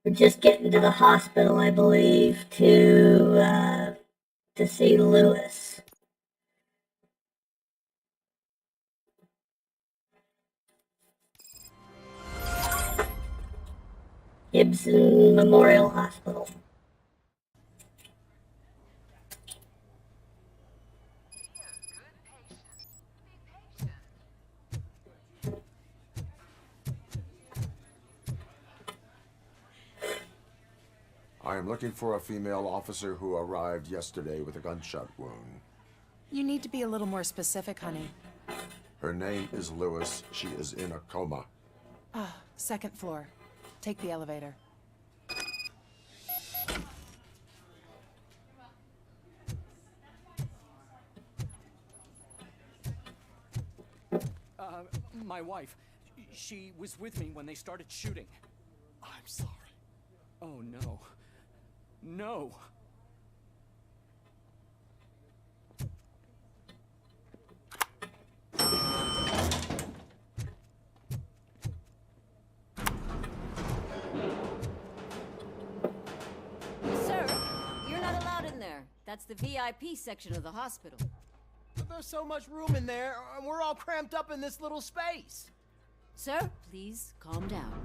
We're just getting to the hospital, I believe, to see Lewis. Gibson Memorial Hospital. I am looking for a female officer who arrived yesterday with a gunshot wound. You need to be a little more specific, honey. Her name is Lewis. She is in a coma. Ah, second floor. Take the elevator. My wife, she was with me when they started shooting. I'm sorry. Oh, no. No! Sir, you're not allowed in there. That's the VIP section of the hospital. But there's so much room in there, and we're all cramped up in this little space. Sir, please calm down.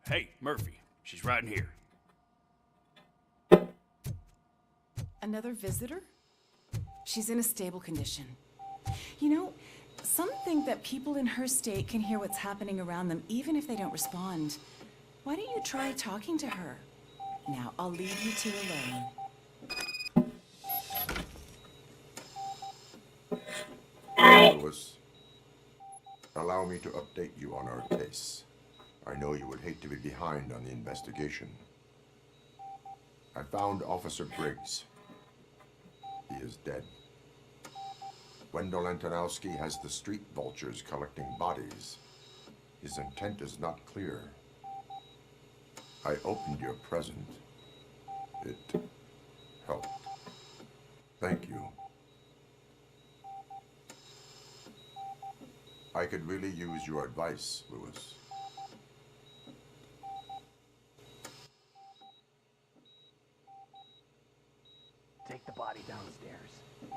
Hey, Murphy. She's right in here. Another visitor? She's in a stable condition. You know, some think that people in her state can hear what's happening around them even if they don't respond. Why don't you try talking to her? Now, I'll leave you two alone. Lewis, allow me to update you on our case. I know you would hate to be behind on the investigation. I found Officer Briggs. He is dead. Wendell Antonowski has the street vultures collecting bodies. His intent is not clear. I opened your present. It helped. Thank you. I could really use your advice, Lewis. Take the body downstairs.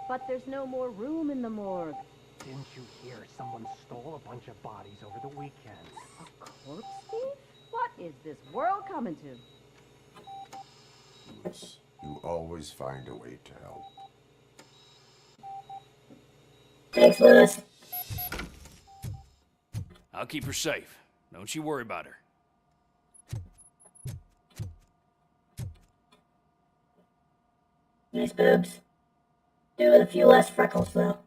But there's no more room in the morgue. Didn't you hear someone stole a bunch of bodies over the weekend? A corpse thief? What is this world coming to? Lewis, you always find a way to help. Thanks, Lewis. I'll keep her safe. Don't you worry about her. Nice boobs. Do with a few less freckles, though.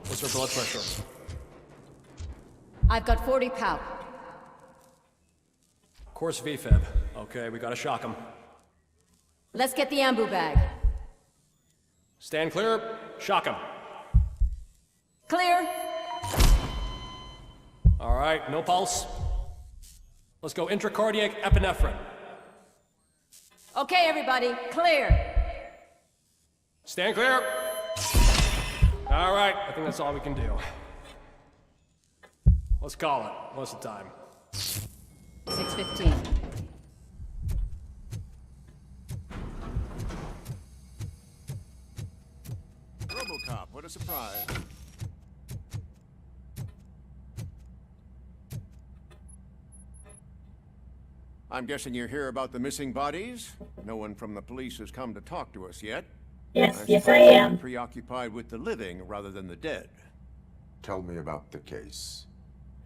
What's her blood pressure? I've got 40 pow. Course VFib. Okay, we gotta shock him. Let's get the ambu bag. Stand clear. Shock him. Clear. All right, no pulse. Let's go intracardiac epinephrine. Okay, everybody, clear. Stand clear. All right, I think that's all we can do. Let's call it. What's the time? 6:15. Robocop, what a surprise. I'm guessing you're here about the missing bodies? No one from the police has come to talk to us yet. Yes, I yes, I suppose you're am. preoccupied with the living rather than the dead. Tell me about the case.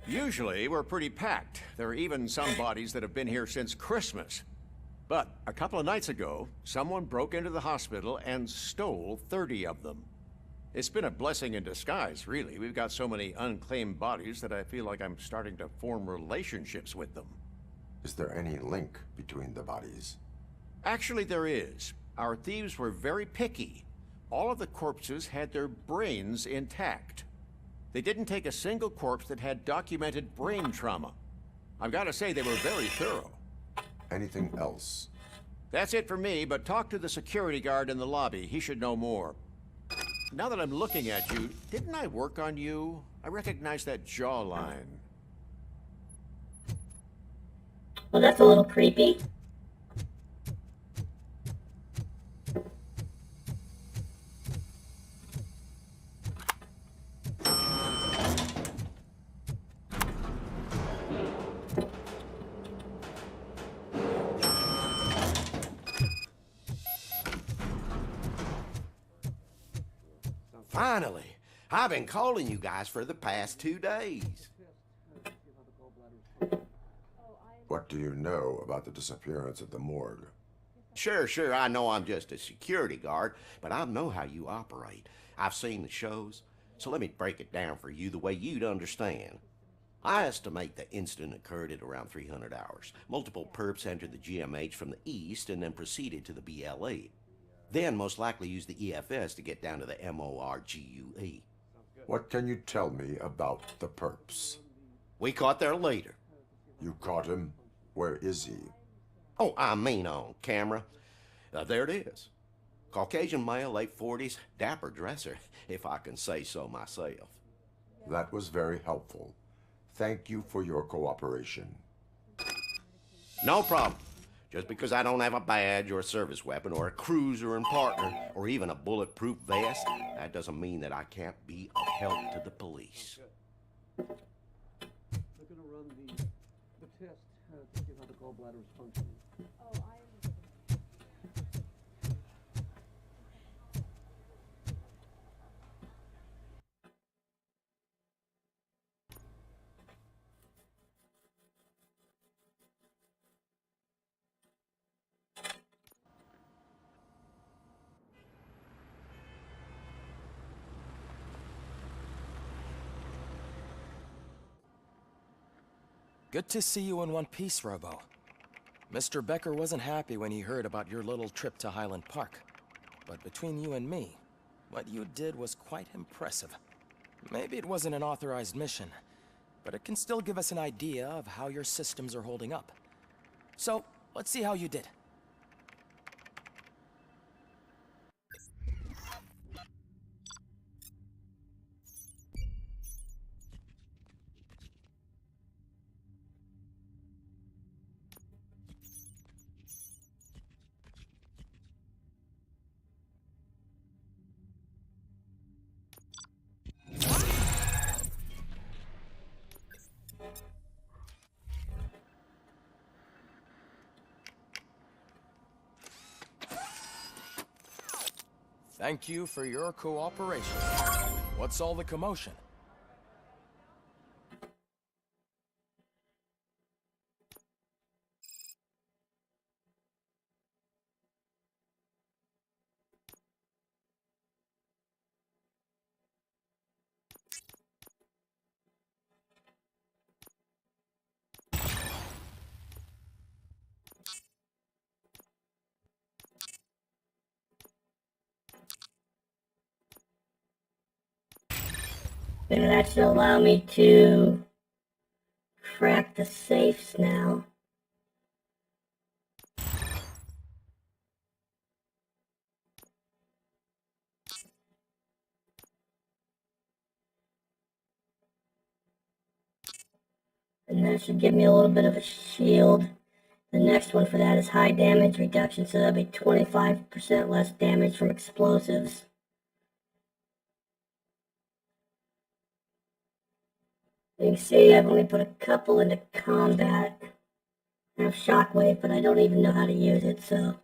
Usually, we're pretty packed. There are even some bodies that have been here since Christmas. But a couple of nights ago, someone broke into the hospital and stole 30 of them. It's been a blessing in disguise, really. We've got so many unclaimed bodies that I feel like I'm starting to form relationships with them. Is there any link between the bodies? Actually, there is. Our thieves were very picky. All of the corpses had their brains intact. They didn't take a single corpse that had documented brain trauma. I've got to say, they were very thorough. Anything else? That's it for me, but talk to the security guard in the lobby. He should know more. Now that I'm looking at you, didn't I work on you? I recognize that jawline. Well, that's a little creepy. Finally! I've been calling you guys for the past 2 days. What do you know about the disappearance at the morgue? Sure, I know I'm just a security guard, but I know how you operate. I've seen the shows, so let me break it down for you the way you'd understand. I estimate the incident occurred at around 300 hours. Multiple perps entered the GMH from the east and then proceeded to the BLE. Then most likely used the EFS to get down to the MORGUE. What can you tell me about the perps? We caught their leader. You caught him? Where is he? Oh, I mean on camera. There it is. Caucasian male, late 40s, dapper dresser, if I can say so myself. That was very helpful. Thank you for your cooperation. No problem. Just because I don't have a badge or a service weapon or a cruiser and partner or even a bulletproof vest, that doesn't mean that I can't be of help to the police. They're gonna run the test to see how the gallbladder is functioning. Good to see you in one piece, Robo. Mr. Becker wasn't happy when he heard about your little trip to Highland Park. But between you and me, what you did was quite impressive. Maybe it wasn't an authorized mission, but it can still give us an idea of how your systems are holding up. So, let's see how you did. Thank you for your cooperation. What's all the commotion? Maybe that should allow me to crack the safes now. And that should give me a little bit of a shield. The next one for that is high damage reduction, so that'll be 25% less damage from explosives. You can see I've only put a couple into combat. I have shockwave, but I don't even know how to use it, so.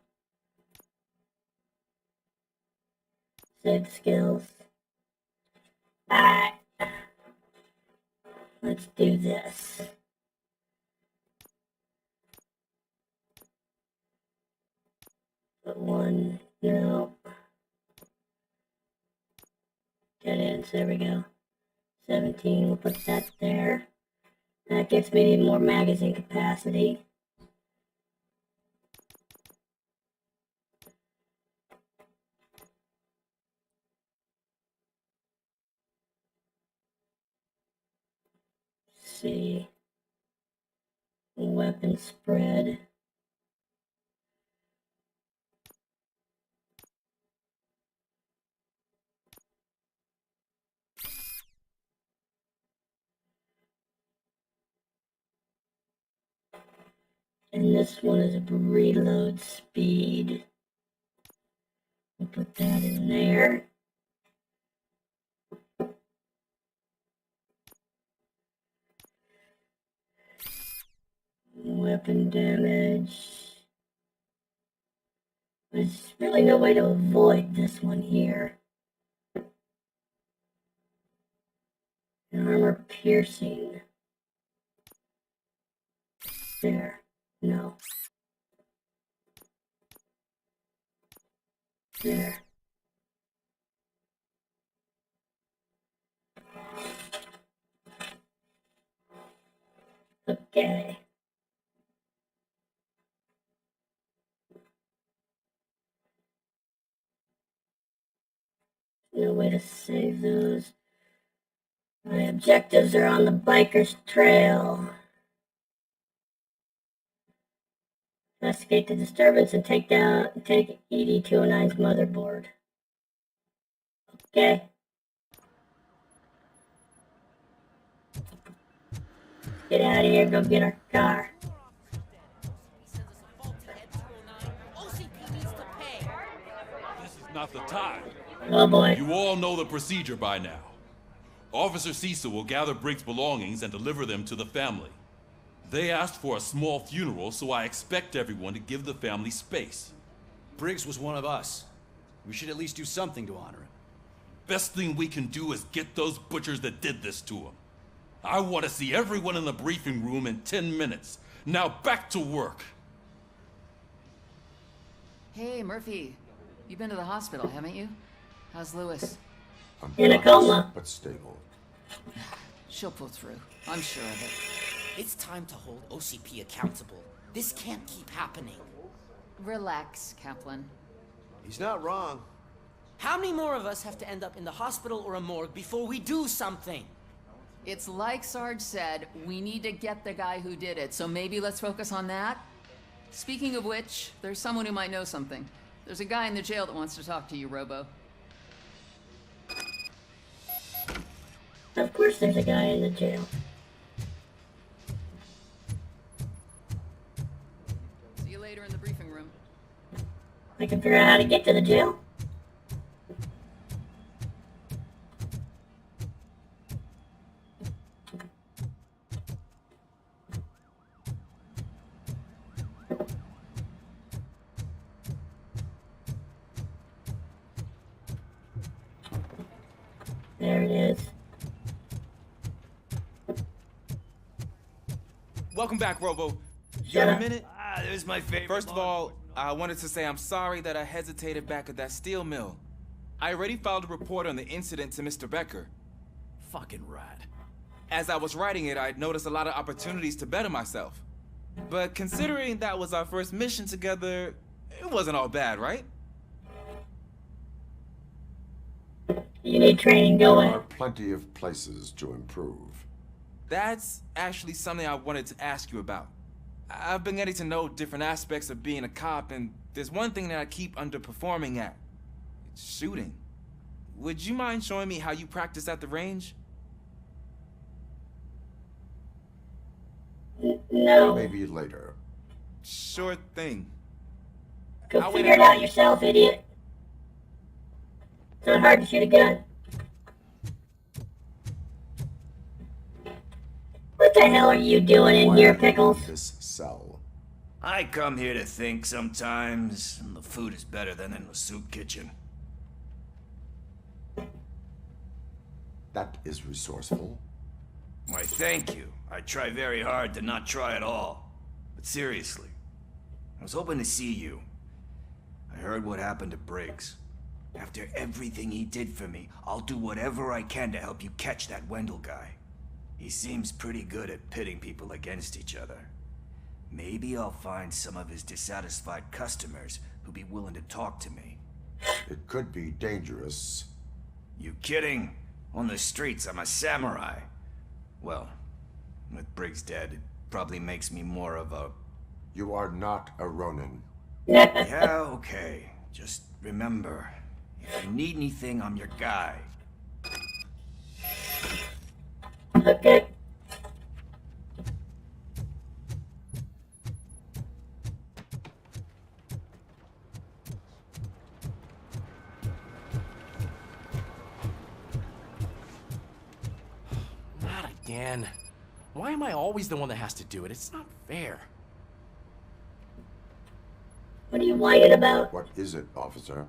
Save skills. Alright. Let's do this. Put one, no. Dead ends, there we go. 17, we'll put that there. That gives me more magazine capacity. Let's see. Weapon spread. And this one is a reload speed. We'll put that in there. Weapon damage. There's really no way to avoid this one here. Armor piercing. There. No. There. Okay. No way to save those. My objectives are on the biker's trail. Investigate the disturbance and take ED-209's motherboard. Okay. Get out of here, go get our car. This is not the time. Oh boy. You all know the procedure by now. Officer Cecil will gather Briggs' belongings and deliver them to the family. They asked for a small funeral, so I expect everyone to give the family space. Briggs was one of us. We should at least do something to honor him. Best thing we can do is get those butchers that did this to him. I want to see everyone in the briefing room in 10 minutes. Now back to work. Hey, Murphy. You've been to the hospital, haven't you? How's Lewis? I'm in a coma, but stable. She'll pull through. I'm sure of it. It's time to hold OCP accountable. This can't keep happening. Relax, Kaplan. He's not wrong. How many more of us have to end up in the hospital or a morgue before we do something? It's like Sarge said, we need to get the guy who did it, so maybe let's focus on that? Speaking of which, there's someone who might know something. There's a guy in the jail that wants to talk to you, Robo. of course there's a guy in the jail. See you later in the briefing room. I can figure out how to get to the jail. There it is. Welcome back, Robo. You Shut got up. a minute? This is my favorite. First of all, I wanted to say I'm sorry that I hesitated back at that steel mill. I already filed a report on the incident to Mr. Becker. Fucking rad. As I was writing it, I'd noticed a lot of opportunities to better myself. But considering that was our first mission together, it wasn't all bad, right? You need training, go There away. are plenty of places to improve. That's actually something I wanted to ask you about. I've been getting to know different aspects of being a cop, and there's one thing that I keep underperforming at. It's shooting. Would you mind showing me how you practice at the range? No. Maybe later. Sure thing. Go I'll wait figure it up. out yourself, idiot. It's not hard to shoot a gun. What the hell are you doing in Why here, are you Pickles? in this cell? I come here to think sometimes, and the food is better than in the soup kitchen. That is resourceful. Why, thank you. I try very hard to not try at all. But seriously, I was hoping to see you. I heard what happened to Briggs. After everything he did for me, I'll do whatever I can to help you catch that Wendell guy. He seems pretty good at pitting people against each other. Maybe I'll find some of his dissatisfied customers who'd be willing to talk to me. It could be dangerous. You kidding? On the streets, I'm a samurai. Well, with Briggs dead, it probably makes me more of a... You are not a Ronin. Yeah, okay. Just remember, if you need anything, I'm your guy. Okay. Not again. Why am I always the one that has to do it? It's not fair. What are you whining about? What is it, officer?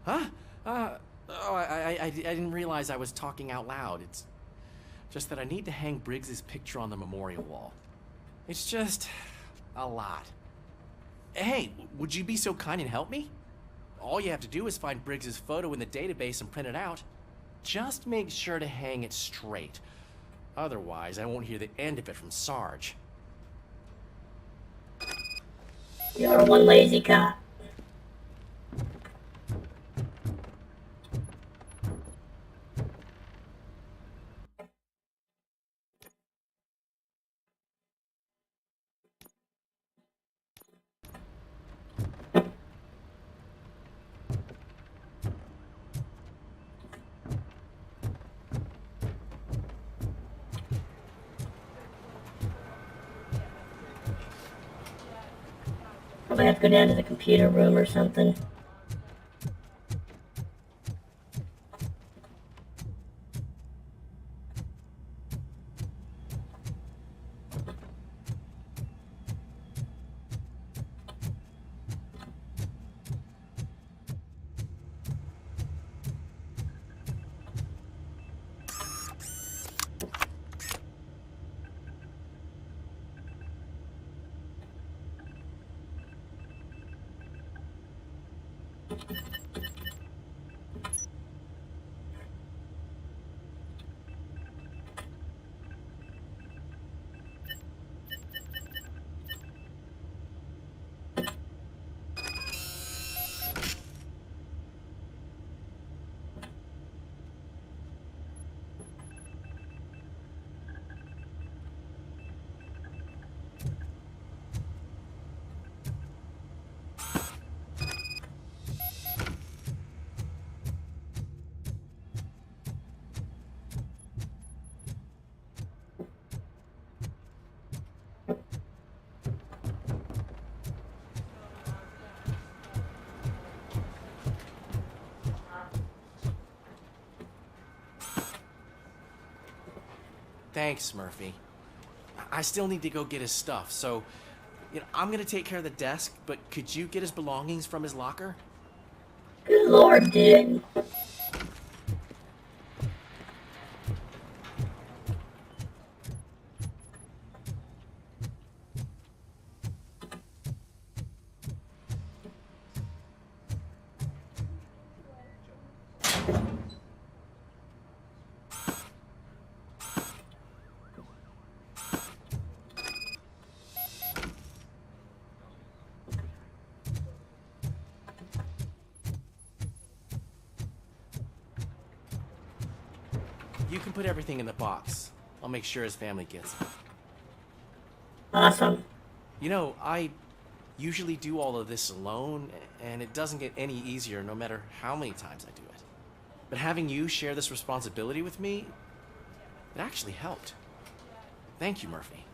Huh? I didn't realize I was talking out loud. It's just that I need to hang Briggs's picture on the memorial wall. It's just a lot. Hey, would you be so kind and help me? All you have to do is find Briggs's photo in the database and print it out. Just make sure to hang it straight. Otherwise, I won't hear the end of it from Sarge. You're one lazy cop. Probably have to go down to the computer room or something. Thanks, Murphy. I still need to go get his stuff, so I'm gonna take care of the desk, but could you get his belongings from his locker? Good lord, dude. You can put everything in the box. I'll make sure his family gets it. Awesome. I usually do all of this alone, and it doesn't get any easier no matter how many times I do it. But having you share this responsibility with me, it actually helped. Thank you, Murphy.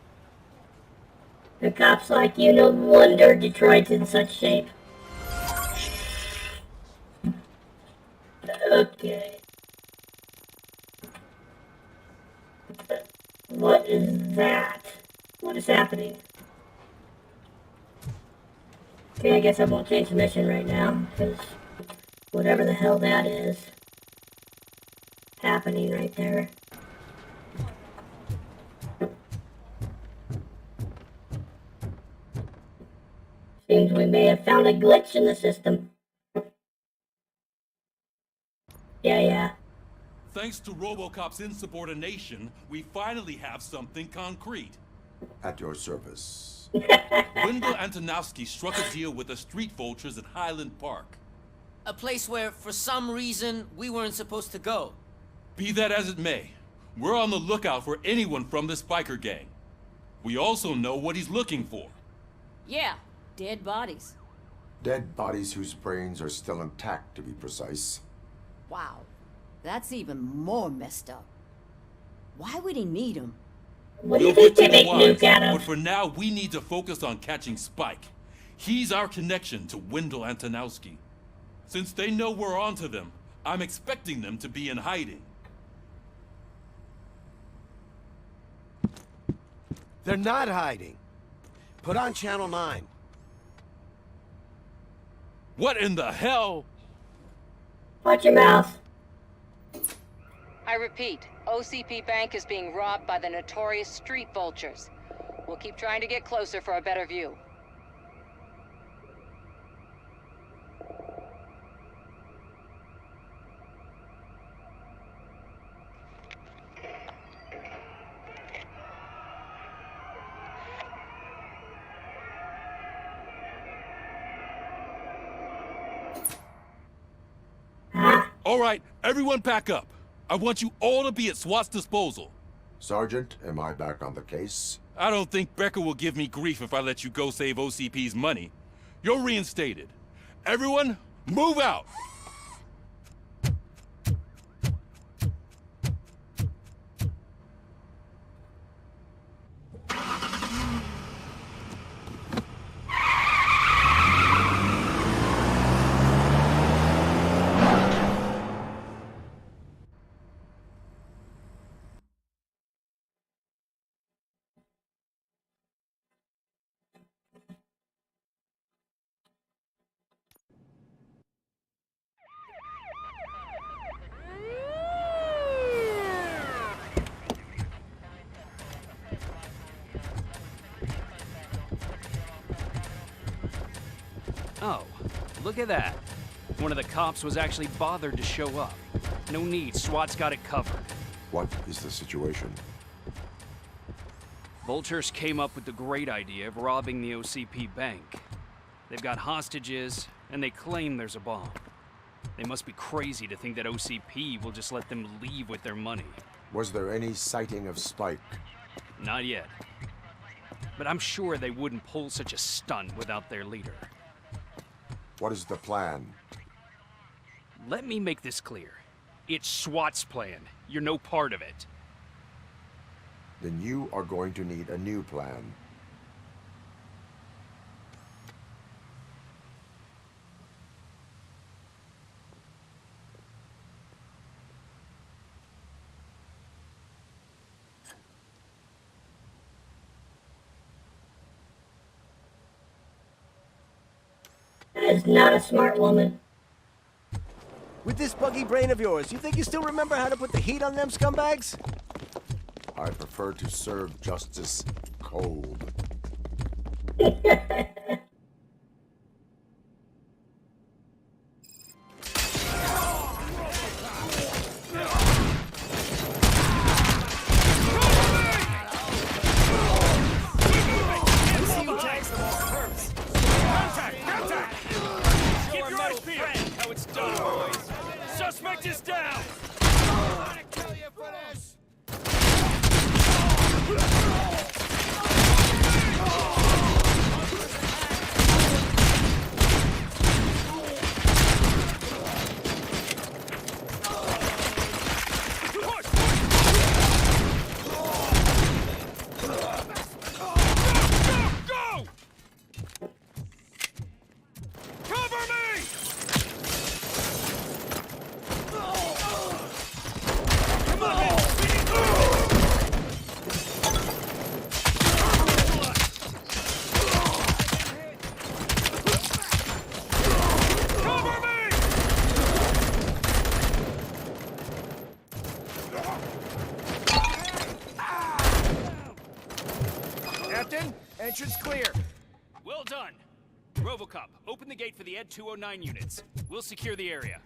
The cops like you, no wonder Detroit's in such shape. Okay. What is that? What is happening? Okay, I guess I won't change the mission right now, because whatever the hell that is happening right there. Seems we may have found a glitch in the system. Yeah. Thanks to Robocop's insubordination, we finally have something concrete. At your service. Wendell Antonowski struck a deal with the street vultures at Highland Park. A place where, for some reason, we weren't supposed to go. Be that as it may, we're on the lookout for anyone from this biker gang. We also know what he's looking for. Yeah, dead bodies. Dead bodies whose brains are still intact, to be precise. Wow, that's even more messed up. Why would he need them? What do you think they make Wise, Nuke out of? but for now, we need to focus on catching Spike. He's our connection to Wendell Antonowski. Since they know we're onto them, I'm expecting them to be in hiding. They're not hiding. Put on Channel 9. What in the hell? Watch your mouth. I repeat, OCP Bank is being robbed by the notorious street vultures. We'll keep trying to get closer for a better view. All right, everyone pack up. I want you all to be at SWAT's disposal. Sergeant, am I back on the case? I don't think Becker will give me grief if I let you go save OCP's money. You're reinstated. Everyone, move out! Oh, look at that. One of the cops was actually bothered to show up. No need, SWAT's got it covered. What is the situation? Vultures came up with the great idea of robbing the OCP bank. They've got hostages, and they claim there's a bomb. They must be crazy to think that OCP will just let them leave with their money. Was there any sighting of Spike? Not yet. But I'm sure they wouldn't pull such a stunt without their leader. What is the plan? Let me make this clear. It's SWAT's plan. You're no part of it. Then you are going to need a new plan. That is not a smart woman. With this buggy brain of yours, you think you still remember how to put the heat on them scumbags? I prefer to serve justice cold. Suspect is down! I'm gonna kill you for this! Captain. Entrance clear. Well done. Robocop, open the gate for the Ed 209 units. We'll secure the area.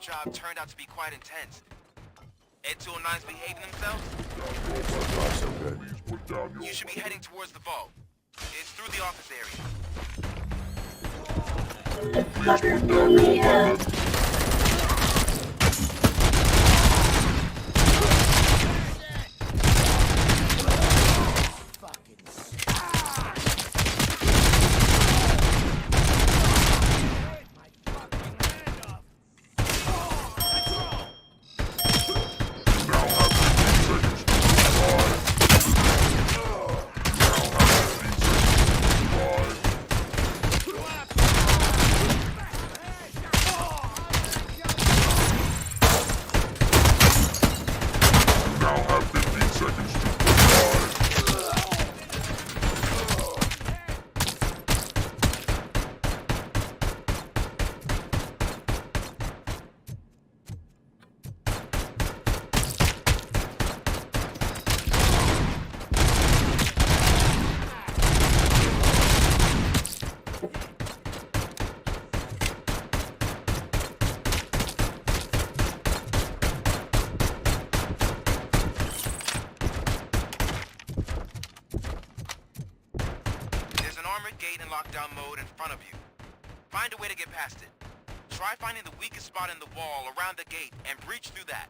job turned out to be quite intense. Ed 209's behaving themselves? So good. You should be heading towards the vault. It's through the office area. Gate in lockdown mode in front of you. Find a way to get past it. Try finding the weakest spot in the wall around the gate and breach through that.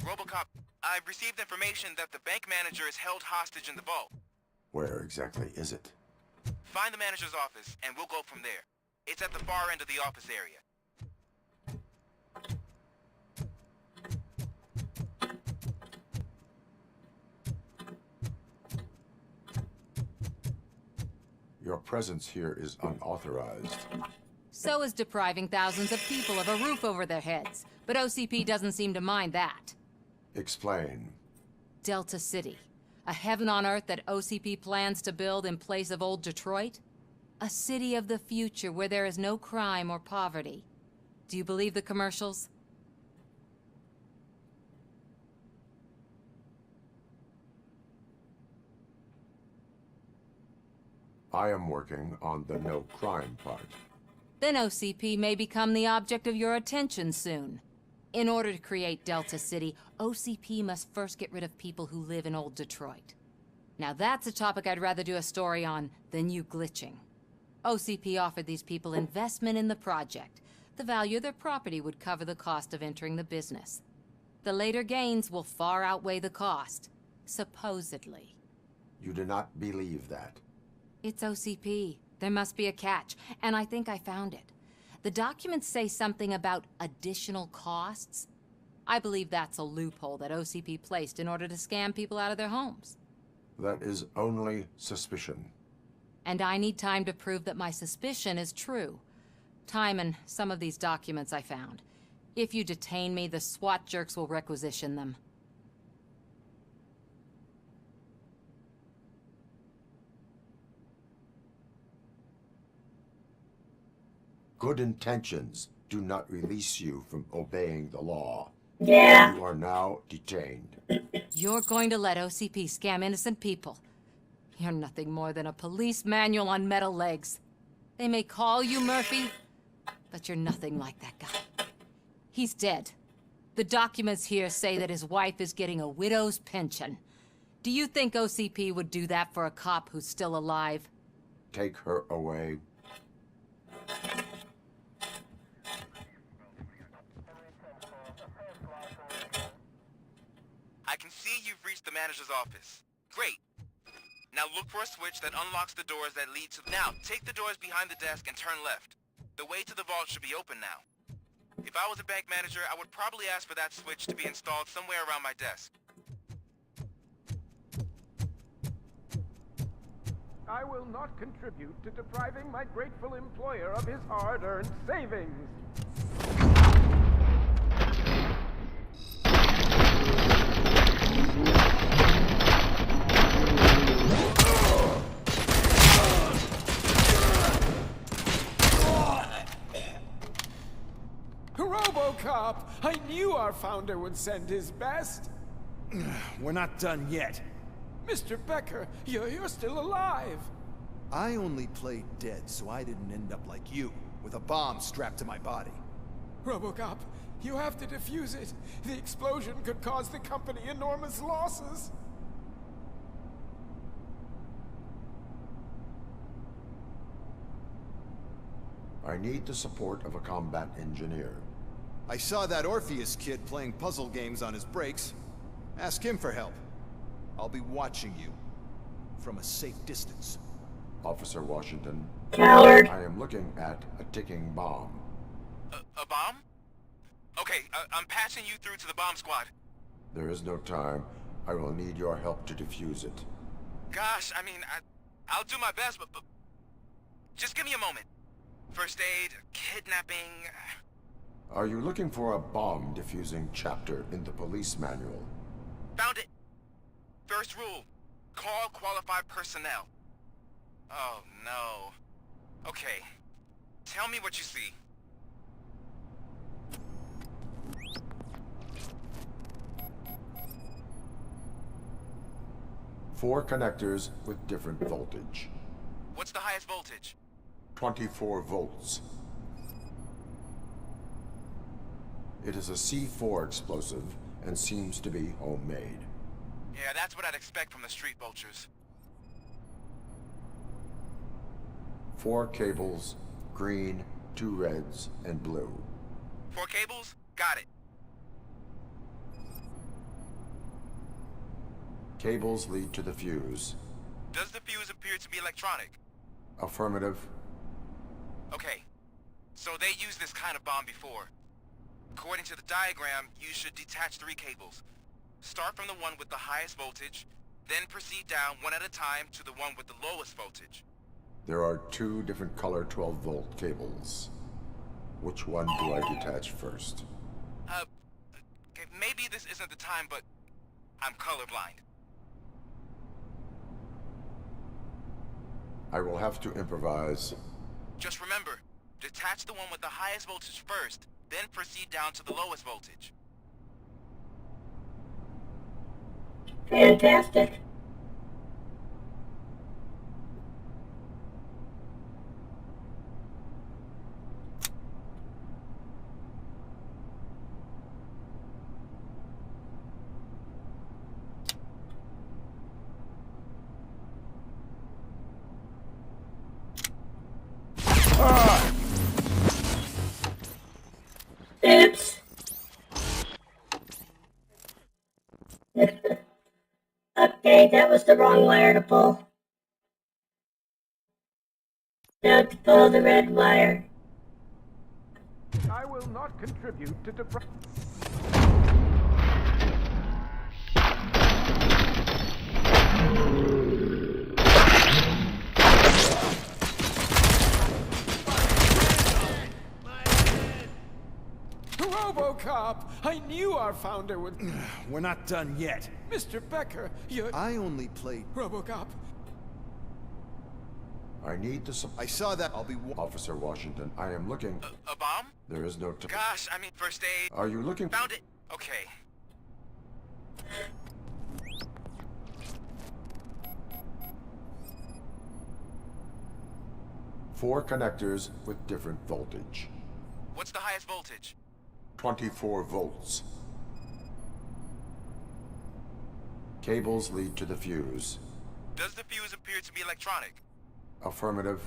Robocop, I've received information that the bank manager is held hostage in the vault. Where exactly is it? Find the manager's office, and we'll go from there. It's at the far end of the office area. Your presence here is unauthorized. So is depriving thousands of people of a roof over their heads. But OCP doesn't seem to mind that. Explain. Delta City. A heaven on earth that OCP plans to build in place of old Detroit? A city of the future where there is no crime or poverty. Do you believe the commercials? I am working on the no crime part. Then OCP may become the object of your attention soon. In order to create Delta City, OCP must first get rid of people who live in old Detroit. Now that's a topic I'd rather do a story on than you glitching. OCP offered these people investment in the project. The value of their property would cover the cost of entering the business. The later gains will far outweigh the cost, supposedly. You do not believe that. It's OCP. There must be a catch, and I think I found it. The documents say something about additional costs. I believe that's a loophole that OCP placed in order to scam people out of their homes. That is only suspicion. And I need time to prove that my suspicion is true. Time and some of these documents I found. If you detain me, the SWAT jerks will requisition them. Good intentions do not release you from obeying the law. Yeah. You are now detained. You're going to let OCP scam innocent people. You're nothing more than a police manual on metal legs. They may call you Murphy, but you're nothing like that guy. He's dead. The documents here say that his wife is getting a widow's pension. Do you think OCP would do that for a cop who's still alive? Take her away. I can see you've reached the manager's office. Great. Now look for a switch that unlocks the doors that lead to... Now, take the doors behind the desk and turn left. The way to the vault should be open now. If I was a bank manager, I would probably ask for that switch to be installed somewhere around my desk. I will not contribute to depriving my grateful employer of his hard-earned savings. Robocop! I knew our founder would send his best. We're not done yet. Mr. Becker, you're still alive. I only played dead so I didn't end up like you, with a bomb strapped to my body. Robocop, you have to defuse it. The explosion could cause the company enormous losses. I need the support of a combat engineer. I saw that Orpheus kid playing puzzle games on his breaks. Ask him for help. I'll be watching you from a safe distance. Officer Washington. Coward. I am looking at a ticking bomb. A bomb? Okay, I'm passing you through to the bomb squad. There is no time. I will need your help to defuse it. Gosh, I mean, I'll do my best, but just give me a moment. First aid, kidnapping... Are you looking for a bomb defusing chapter in the police manual? Found it. First rule, call qualified personnel. Oh, no. Okay, tell me what you see. Four connectors with different voltage. What's the highest voltage? 24 volts. It is a C4 explosive and seems to be homemade. Yeah, that's what I'd expect from the street vultures. 4 cables, green, 2 reds, and blue. 4 cables? Got it. Cables lead to the fuse. Does the fuse appear to be electronic? Affirmative. Okay, so they used this kind of bomb before. According to the diagram, you should detach 3 cables. Start from the one with the highest voltage, then proceed down one at a time to the one with the lowest voltage. There are 2 different color 12-volt cables. Which one do I detach first? Okay, maybe this isn't the time, but I'm colorblind. I will have to improvise. Just remember, detach the one with the highest voltage first, then proceed down to the lowest voltage. Fantastic. Oops. Okay, that was the wrong wire to pull. Now to pull the red wire. I will not contribute to Robocop! I knew our founder would... We're not done yet. Mr. Becker, you... I only played... Robocop. I need to I saw that. I'll be... Officer Washington, I am looking... A bomb? There is no... Gosh, I mean first aid. Are you looking... Found it. Okay. Four connectors with different voltage. What's the highest voltage? 24 volts. Cables lead to the fuse. Does the fuse appear to be electronic? Affirmative.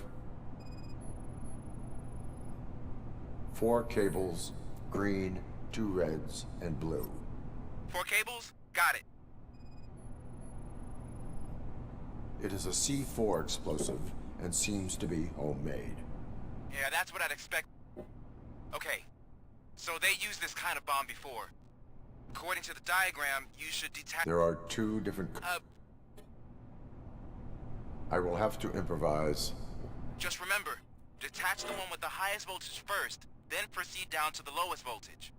4 cables, green, 2 reds, and blue. 4 cables? Got it. It is a C4 explosive and seems to be homemade. Yeah, that's what I'd expect. Okay, so they used this kind of bomb before. According to the diagram, you should detach... There are 2 different... I will have to improvise. Just remember, detach the one with the highest voltage first, then proceed down to the lowest voltage.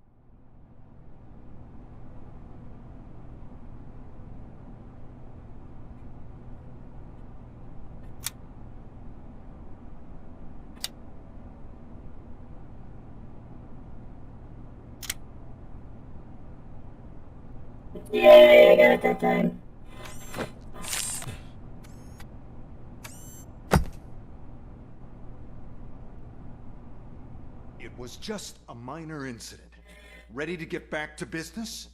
Yay, I got it that time. It was just a minor incident. Ready to get back to business?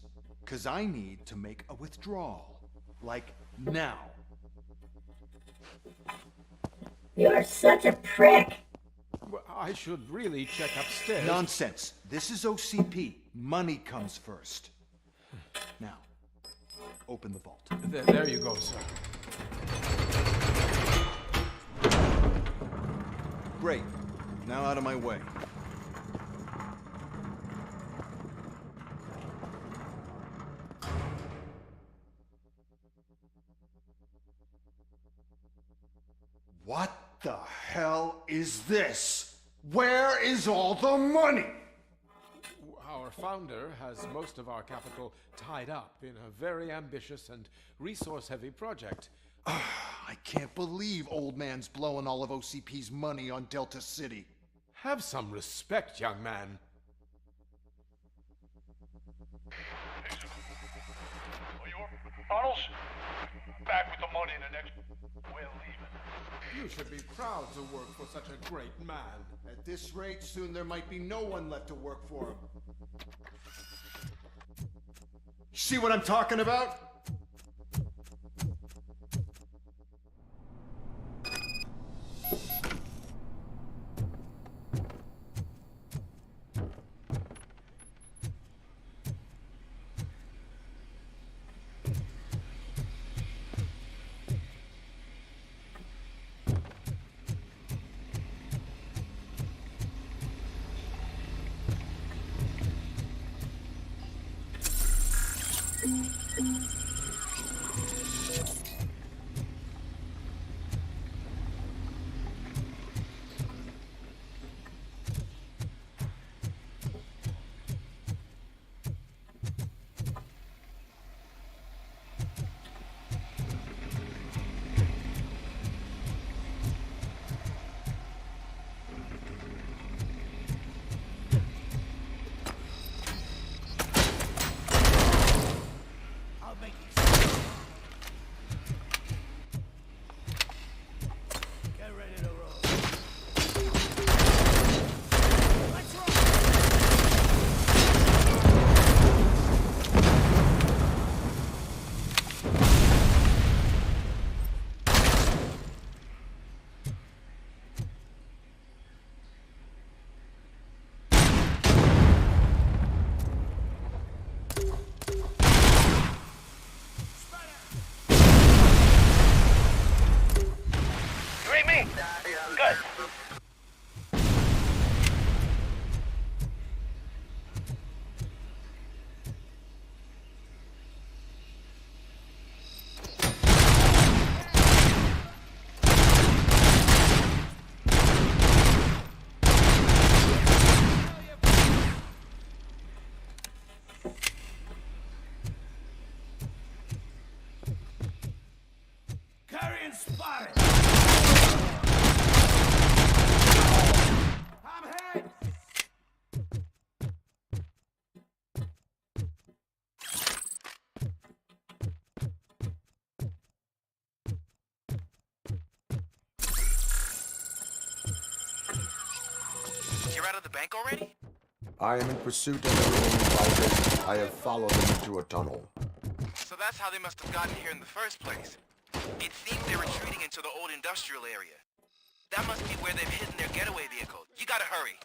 'Cause I need to make a withdrawal. Like, now. You are such a prick. Well, I should really check upstairs. Nonsense. This is OCP. Money comes first. Now, open the vault. There you go, sir. Great. Now out of my way. What the hell is this? Where is all the money? Our founder has most of our capital tied up in a very ambitious and resource-heavy project. I can't believe old man's blowing all of OCP's money on Delta City. Have some respect, young man. Arnold's back with the money in the next... We're leaving. You should be proud to work for such a great man. At this rate, soon there might be no one left to work for him. See what I'm talking about? read me? Good. Carrion spotted! I'm hit! You're out of the bank already? I am in pursuit of the remaining fighters. I have followed them into a tunnel. So that's how they must have gotten here in the first place. It seems they're retreating into the old industrial area. That must be where they've hidden their getaway vehicle. You gotta hurry.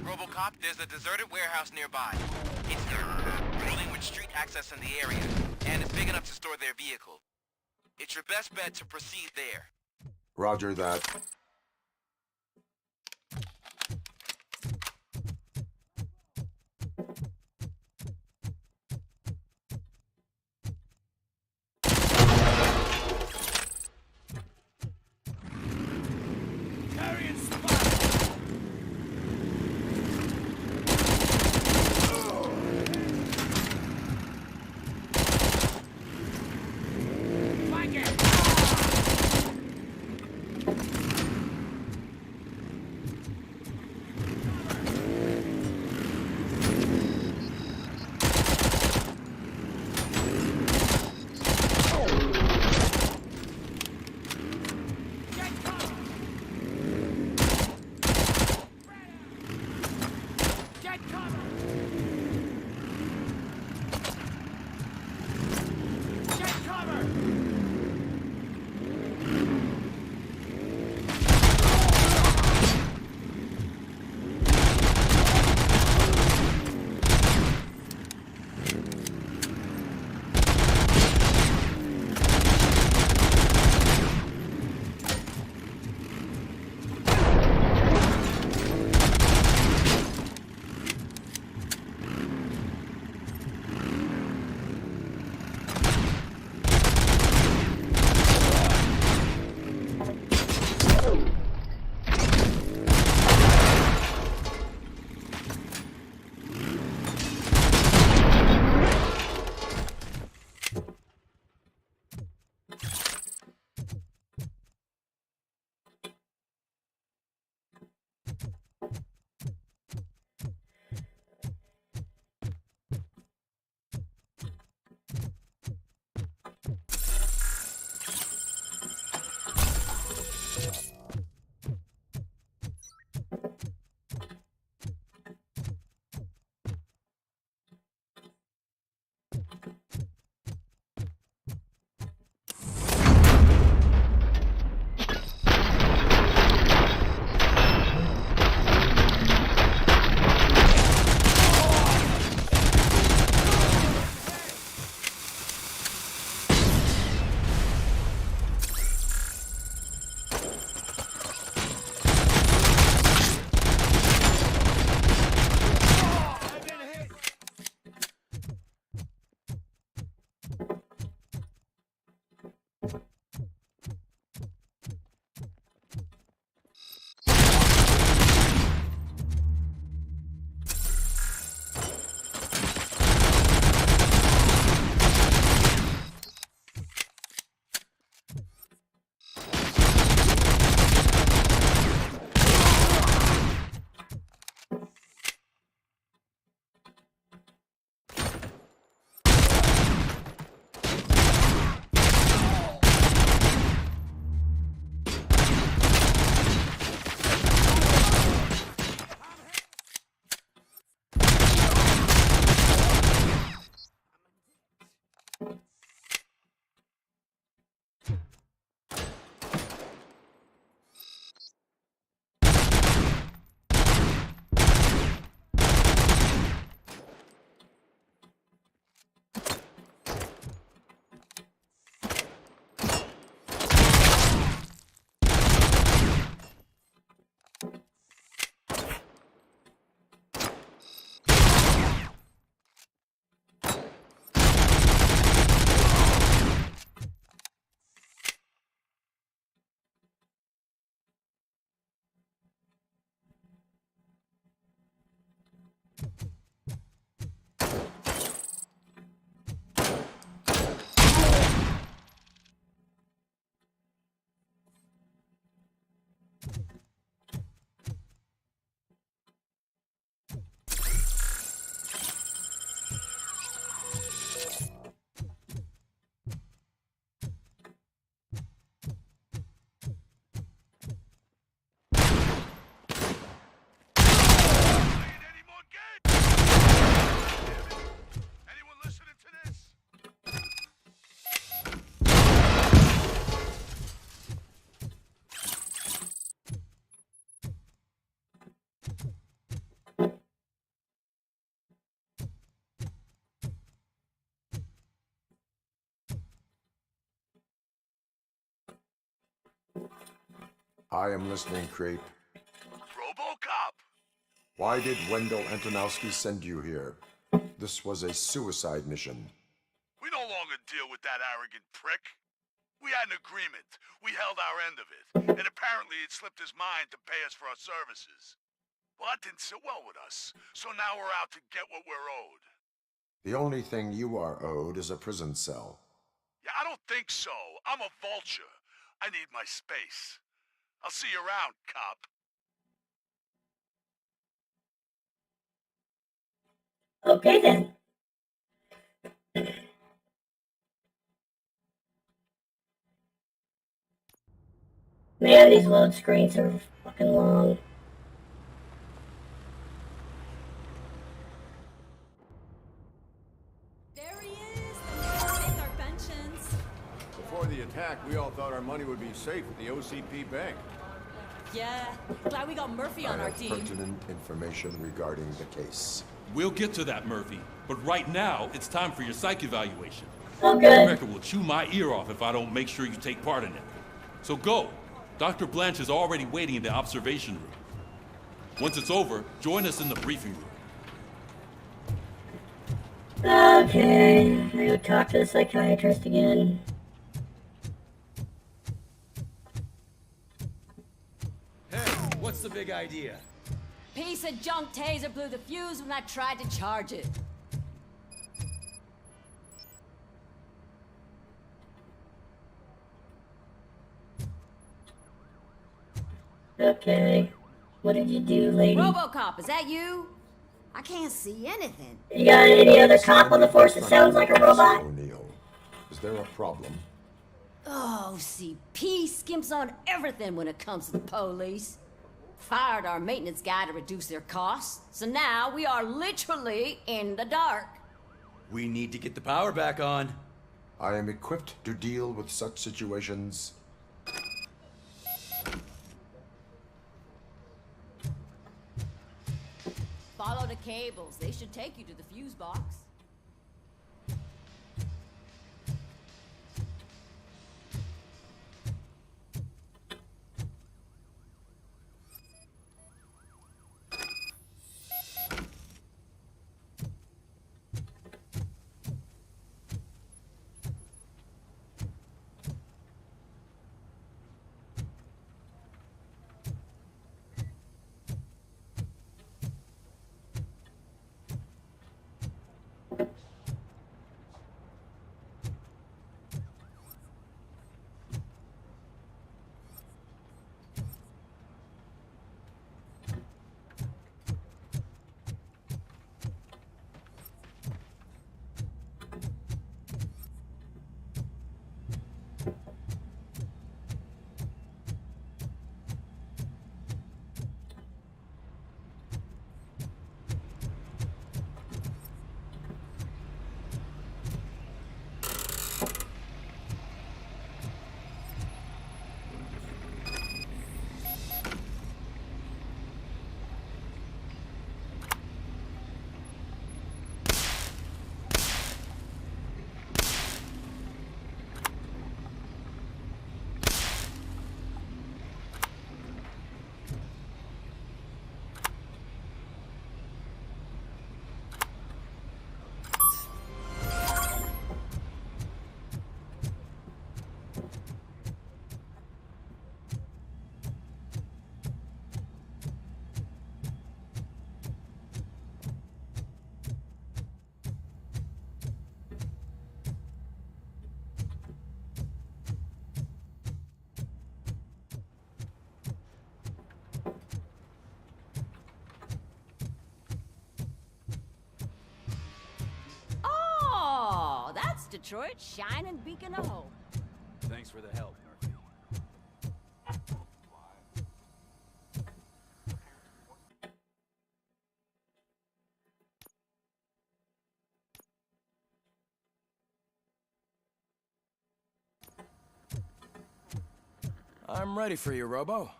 Robocop, there's a deserted warehouse nearby. It's rolling with street access in the area, and it's big enough to store their vehicle. It's your best bet to proceed there. Roger that. Carrion spotted! Flank it! I am listening, Creep. Robocop! Why did Wendell Antonowski send you here? This was a suicide mission. We no longer deal with that arrogant prick. We had an agreement. We held our end of it. And apparently it slipped his mind to pay us for our services. Well, that didn't sit well with us. So now we're out to get what we're owed. The only thing you are owed is a prison cell. Yeah, I don't think so. I'm a vulture. I need my space. I'll see you around, cop. Okay then. Man, these load screens are fucking long. There he is. Let's take our pensions. Before the attack, we all thought our money would be safe at the OCP bank. Yeah, glad we got Murphy I on our have team. pertinent information regarding the case. We'll get to that, Murphy. But right now, it's time for your psych evaluation. Okay. Becker will chew my ear off if I don't make sure you take part in it. So go. Dr. Blanche is already waiting in the observation room. Once it's over, join us in the briefing room. Okay, I gotta talk to the psychiatrist again. Hey, what's the big idea? Piece of junk taser blew the fuse when I tried to charge it. Okay, what did you do, lady? Robocop, is that you? I can't see anything. You got any other cop on the force that sounds like a robot? O'Neill, is there a problem? Oh, CP skimps on everything when it comes to the police. Fired our maintenance guy to reduce their costs, so now we are literally in the dark. We need to get the power back on. I am equipped to deal with such situations. Follow the cables. They should take you to the fuse box. Oh, that's Detroit's shining beacon of hope. Thanks for the help, Murphy. I'm ready for you, Robo.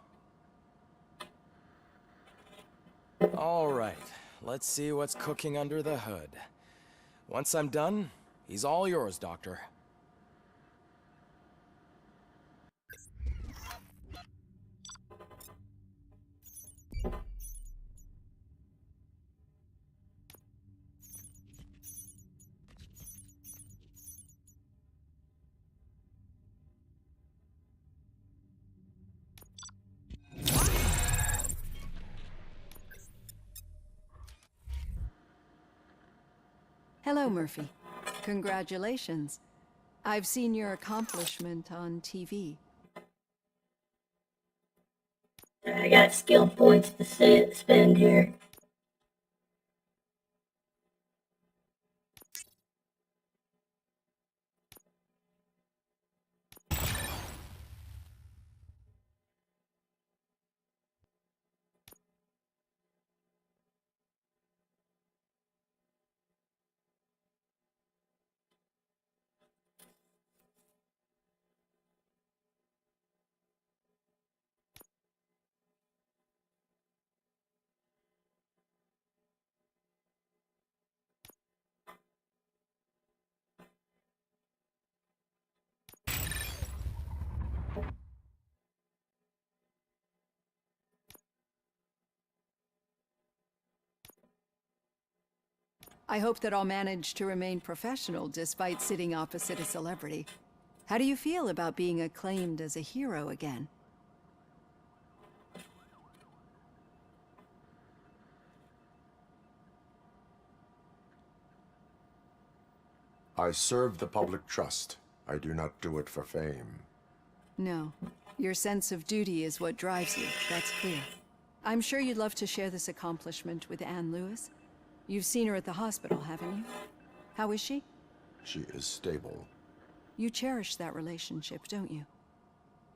All right, let's see what's cooking under the hood. Once I'm done, he's all yours, Doctor. Hello, Murphy. Congratulations. I've seen your accomplishment on TV. I got skill points to spend here. I hope that I'll manage to remain professional despite sitting opposite a celebrity. How do you feel about being acclaimed as a hero again? I serve the public trust. I do not do it for fame. No. Your sense of duty is what drives you, that's clear. I'm sure you'd love to share this accomplishment with Anne Lewis. You've seen her at the hospital, haven't you? How is she? She is stable. You cherish that relationship, don't you?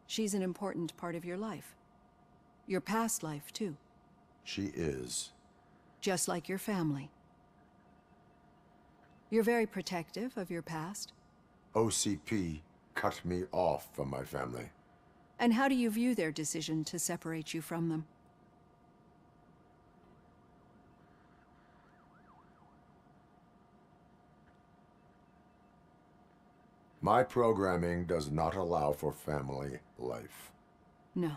She's an important part of your life. Your past life, too. She is. Just like your family. You're very protective of your past. OCP cut me off from my family. And how do you view their decision to separate you from them? My programming does not allow for family life. No.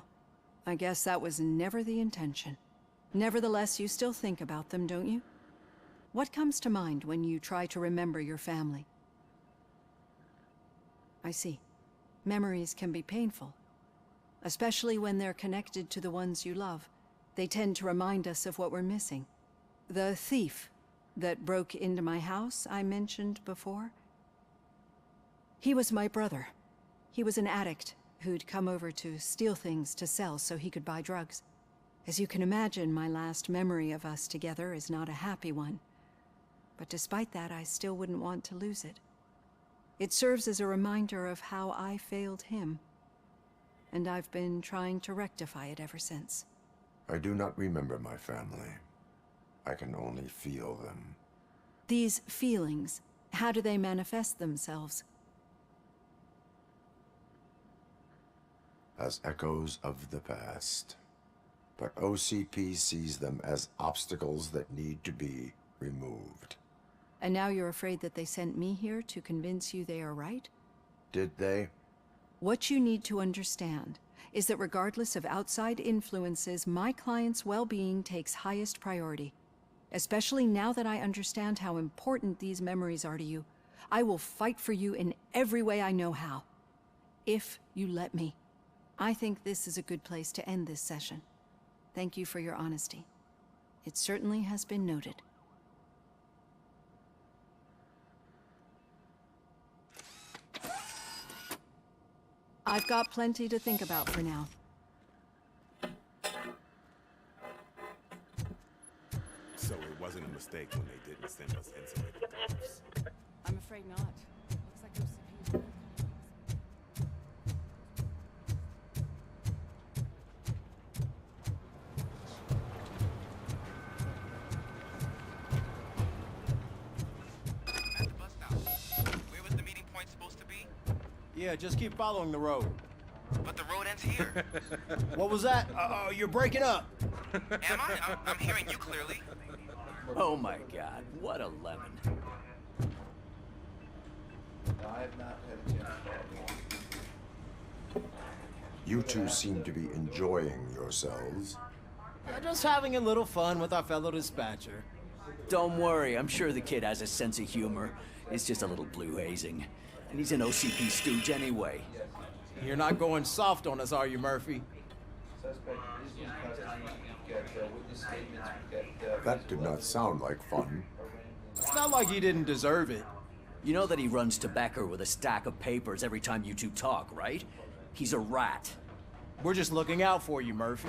I guess that was never the intention. Nevertheless, you still think about them, don't you? What comes to mind when you try to remember your family? I see. Memories can be painful. Especially when they're connected to the ones you love. They tend to remind us of what we're missing. The thief that broke into my house I mentioned before? He was my brother. He was an addict who'd come over to steal things to sell so he could buy drugs. As you can imagine, my last memory of us together is not a happy one. But despite that, I still wouldn't want to lose it. It serves as a reminder of how I failed him. And I've been trying to rectify it ever since. I do not remember my family. I can only feel them. These feelings, how do they manifest themselves? As echoes of the past. But OCP sees them as obstacles that need to be removed. And now you're afraid that they sent me here to convince you they are right? Did they? What you need to understand is that regardless of outside influences, my client's well-being takes highest priority. Especially now that I understand how important these memories are to you. I will fight for you in every way I know how. If you let me. I think this is a good place to end this session. Thank you for your honesty. It certainly has been noted. I've got plenty to think about for now. So it wasn't a mistake when they didn't send us insulated gloves. I'm afraid not. Looks like OCP's Yeah, just keep following the road. But the road ends here. What was that? You're breaking up. Am I? I'm hearing you clearly. Oh my god, what a lemon. I have not had a chance to You two seem to be enjoying yourselves. Just having a little fun with our fellow dispatcher. Don't worry, I'm sure the kid has a sense of humor. It's just a little blue hazing. And he's an OCP stooge anyway. You're not going soft on us, are you, Murphy? Suspect is in custody. We've got witness statements. We've got That did not sound like fun. It's not like he didn't deserve it. You know that he runs to Becker with a stack of papers every time you two talk, right? He's a rat. We're just looking out for you, Murphy.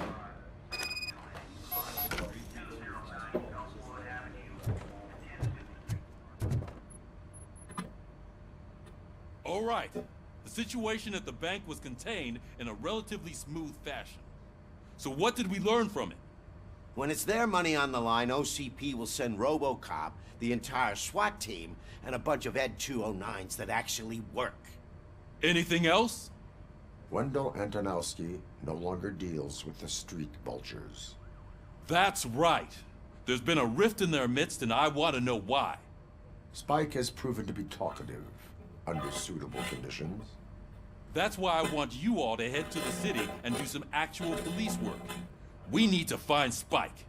All right. The situation at the bank was contained in a relatively smooth fashion. So what did we learn from it? When it's their money on the line, OCP will send Robocop, the entire SWAT team, and a bunch of Ed 209s that actually work. Anything else? Wendell Antonowski no longer deals with the street vultures. That's right. There's been a rift in their midst, and I want to know why. Spike has proven to be talkative under suitable conditions. That's why I want you all to head to the city and do some actual police work. We need to find Spike.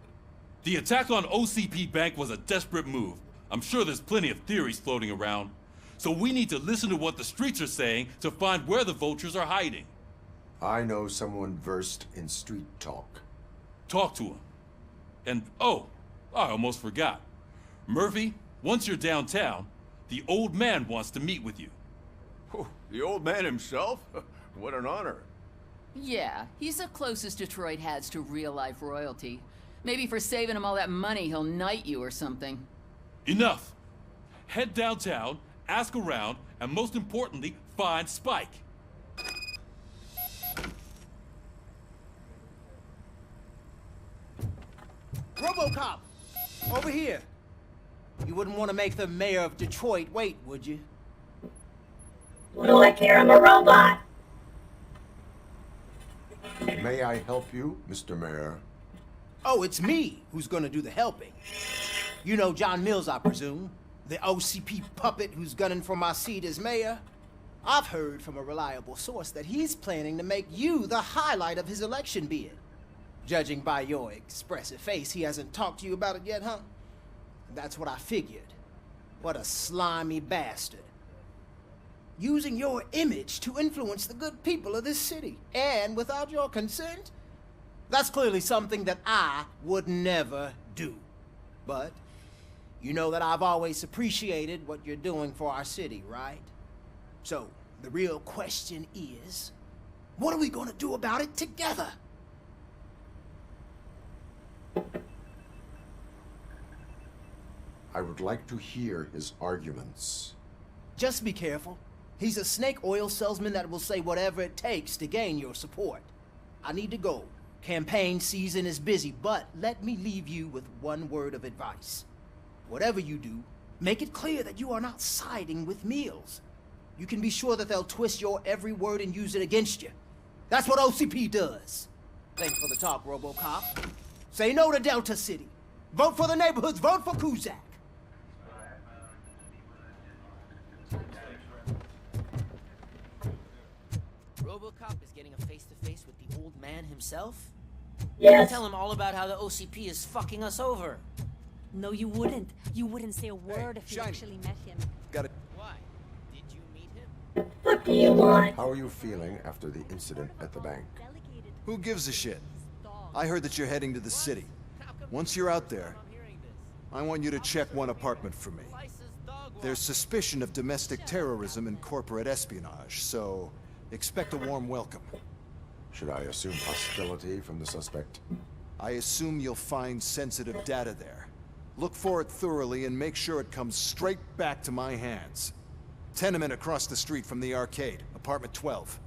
The attack on OCP Bank was a desperate move. I'm sure there's plenty of theories floating around. So we need to listen to what the streets are saying to find where the vultures are hiding. I know someone versed in street talk. Talk to him. And, oh, I almost forgot. Murphy, once you're downtown, the old man wants to meet with you. Oh, the old man himself? What an honor. Yeah, he's the closest Detroit has to real-life royalty. Maybe for saving him all that money, he'll knight you or something. Enough! Head downtown, ask around, and most importantly, find Spike. Robocop! Over here! You wouldn't want to make the mayor of Detroit wait, would you? What do I care? I'm a robot. May I help you, Mr. Mayor? Oh, it's me who's gonna do the helping. You know John Mills, I presume? The OCP puppet who's gunning for my seat as mayor? I've heard from a reliable source that he's planning to make you the highlight of his election bid. Judging by your expressive face, he hasn't talked to you about it yet, huh? That's what I figured. What a slimy bastard. Using your image to influence the good people of this city, and without your consent? That's clearly something that I would never do. But you know that I've always appreciated what you're doing for our city, right? So, the real question is, what are we gonna do about it together? I would like to hear his arguments. Just be careful. He's a snake oil salesman that will say whatever it takes to gain your support. I need to go. Campaign season is busy, but let me leave you with one word of advice. Whatever you do, make it clear that you are not siding with Mills. You can be sure that they'll twist your every word and use it against you. That's what OCP does. Thanks for the talk, Robocop. Say no to Delta City. Vote for the neighborhoods. Vote for Kuzak. Robocop is getting a face-to-face with the old man himself? Yes. Tell him all about how the OCP is fucking us over. No, you wouldn't. You wouldn't say a word if you Shiny. actually met him. Got it. Why? Did you meet him? What do you want? How are you feeling after the incident at the bank? Who gives a shit? I heard that you're heading to the city. Once you're out there, I want you to check one apartment for me. There's suspicion of domestic terrorism and corporate espionage, so expect a warm welcome. Should I assume hostility from the suspect? I assume you'll find sensitive data there. Look for it thoroughly and make sure it comes straight back to my hands. Tenement across the street from the arcade, apartment 12.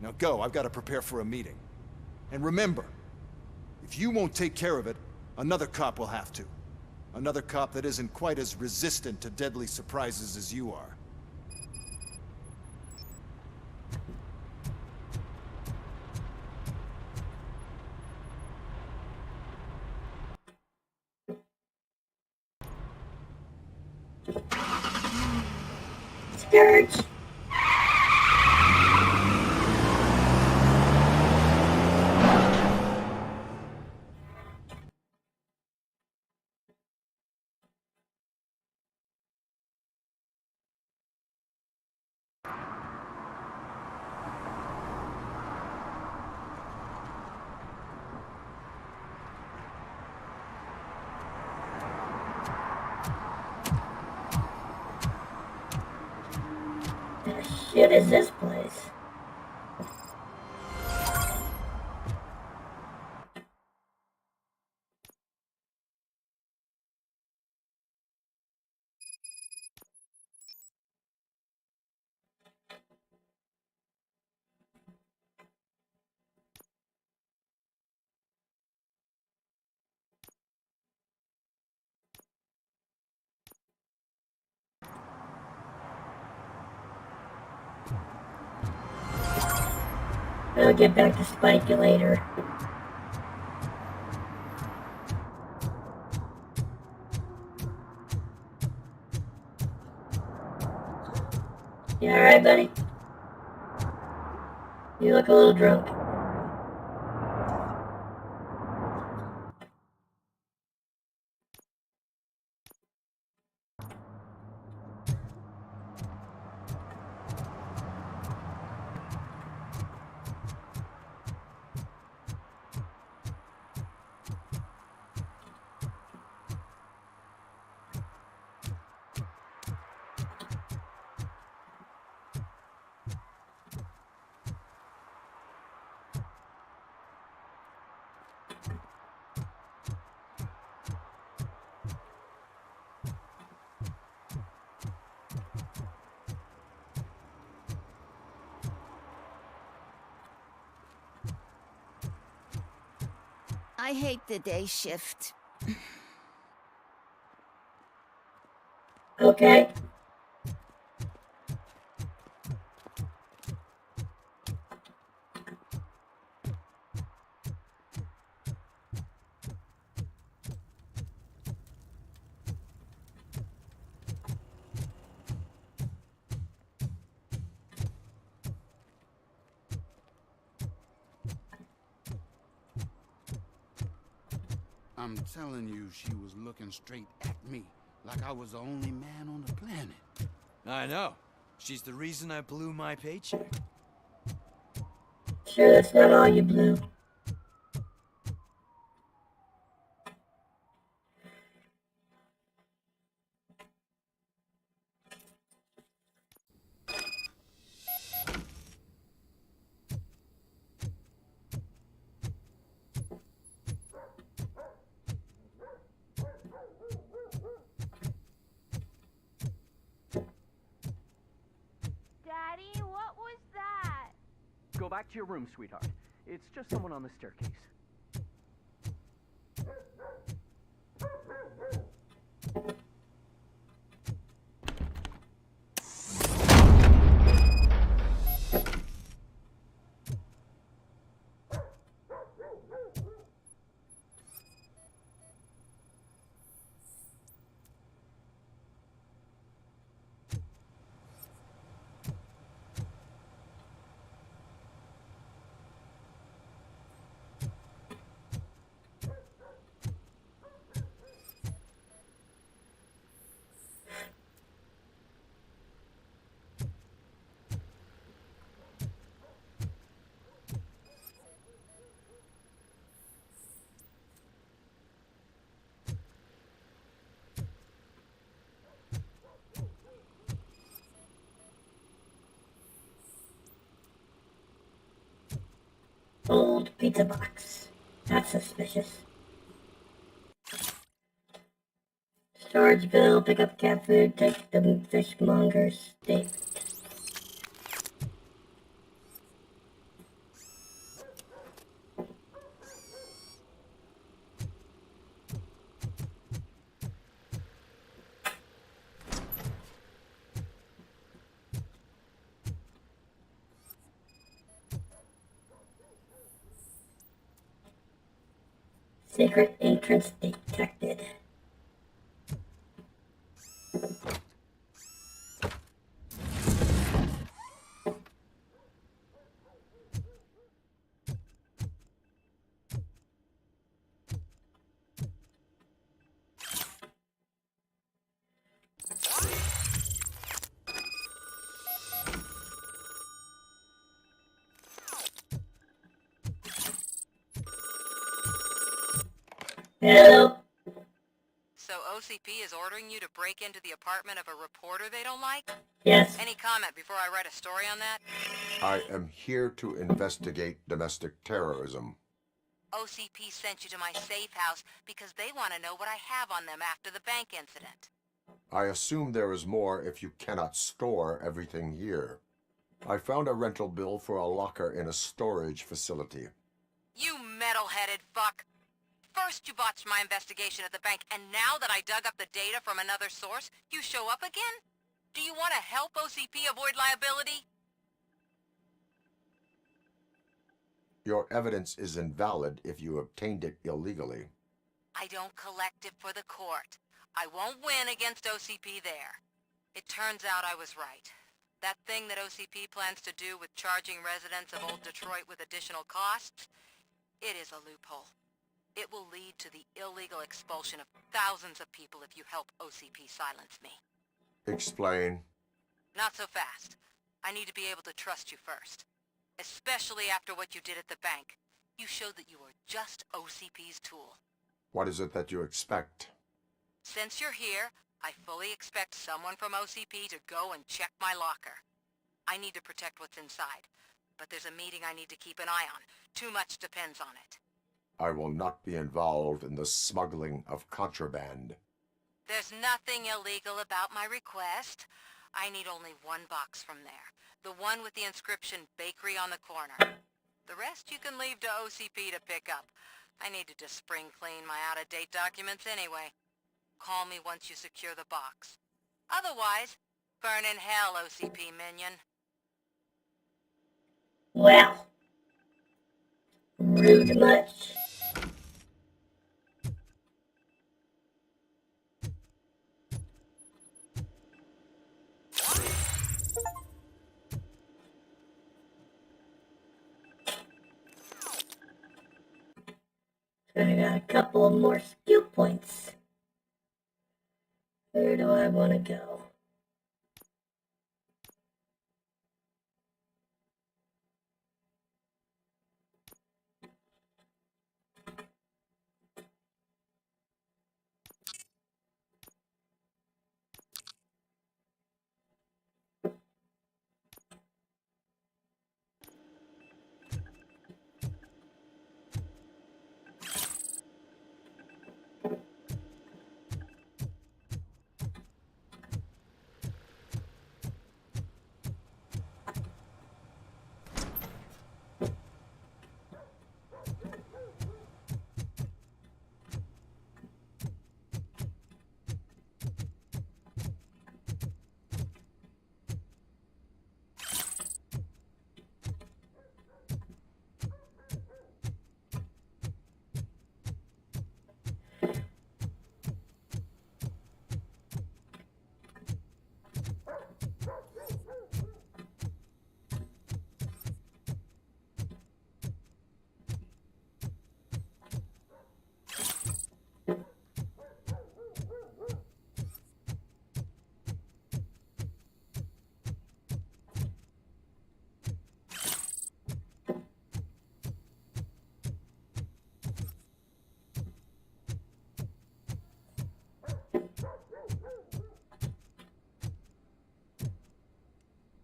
Now go, I've got to prepare for a meeting. And remember, if you won't take care of it, another cop will have to. Another cop that isn't quite as resistant to deadly surprises as you are. Scourge. What is this place? I'll get back to Spike you later. You alright, buddy? You look a little drunk. I hate the day shift. Okay. I'm telling you, she was looking straight at me, like I was the only man on the planet. I know. She's the reason I blew my paycheck. Sure, that's not all you blew. Daddy, what was that? Go back to your room, sweetheart. It's just someone on the staircase. Old pizza box. That's suspicious. Storage bill, pick up cat food, take the fishmonger's statement. Secret entrance detected. So OCP is ordering you to break into the apartment of a reporter they don't like? Yes. Any comment before I write a story on that? I am here to investigate domestic terrorism. OCP sent you to my safe house because they want to know what I have on them after the bank incident. I assume there is more if you cannot store everything here. I found a rental bill for a locker in a storage facility. You metal-headed fuck. First you botched my investigation at the bank, and now that I dug up the data from another source, you show up again? Do you want to help OCP avoid liability? Your evidence is invalid if you obtained it illegally. I don't collect it for the court. I won't win against OCP there. It turns out I was right. That thing that OCP plans to do with charging residents of Old Detroit with additional costs, it is a loophole. It will lead to the illegal expulsion of thousands of people if you help OCP silence me. Explain. Not so fast. I need to be able to trust you first. Especially after what you did at the bank. You showed that you were just OCP's tool. What is it that you expect? Since you're here, I fully expect someone from OCP to go and check my locker. I need to protect what's inside, but there's a meeting I need to keep an eye on. Too much depends on it. I will not be involved in the smuggling of contraband. There's nothing illegal about my request. I need only one box from there. The one with the inscription Bakery on the corner. The rest you can leave to OCP to pick up. I need to just spring clean my out-of-date documents anyway. Call me once you secure the box. Otherwise, burn in hell, OCP minion. Well. Rude much. So I got a couple of more skill points. Where do I want to go?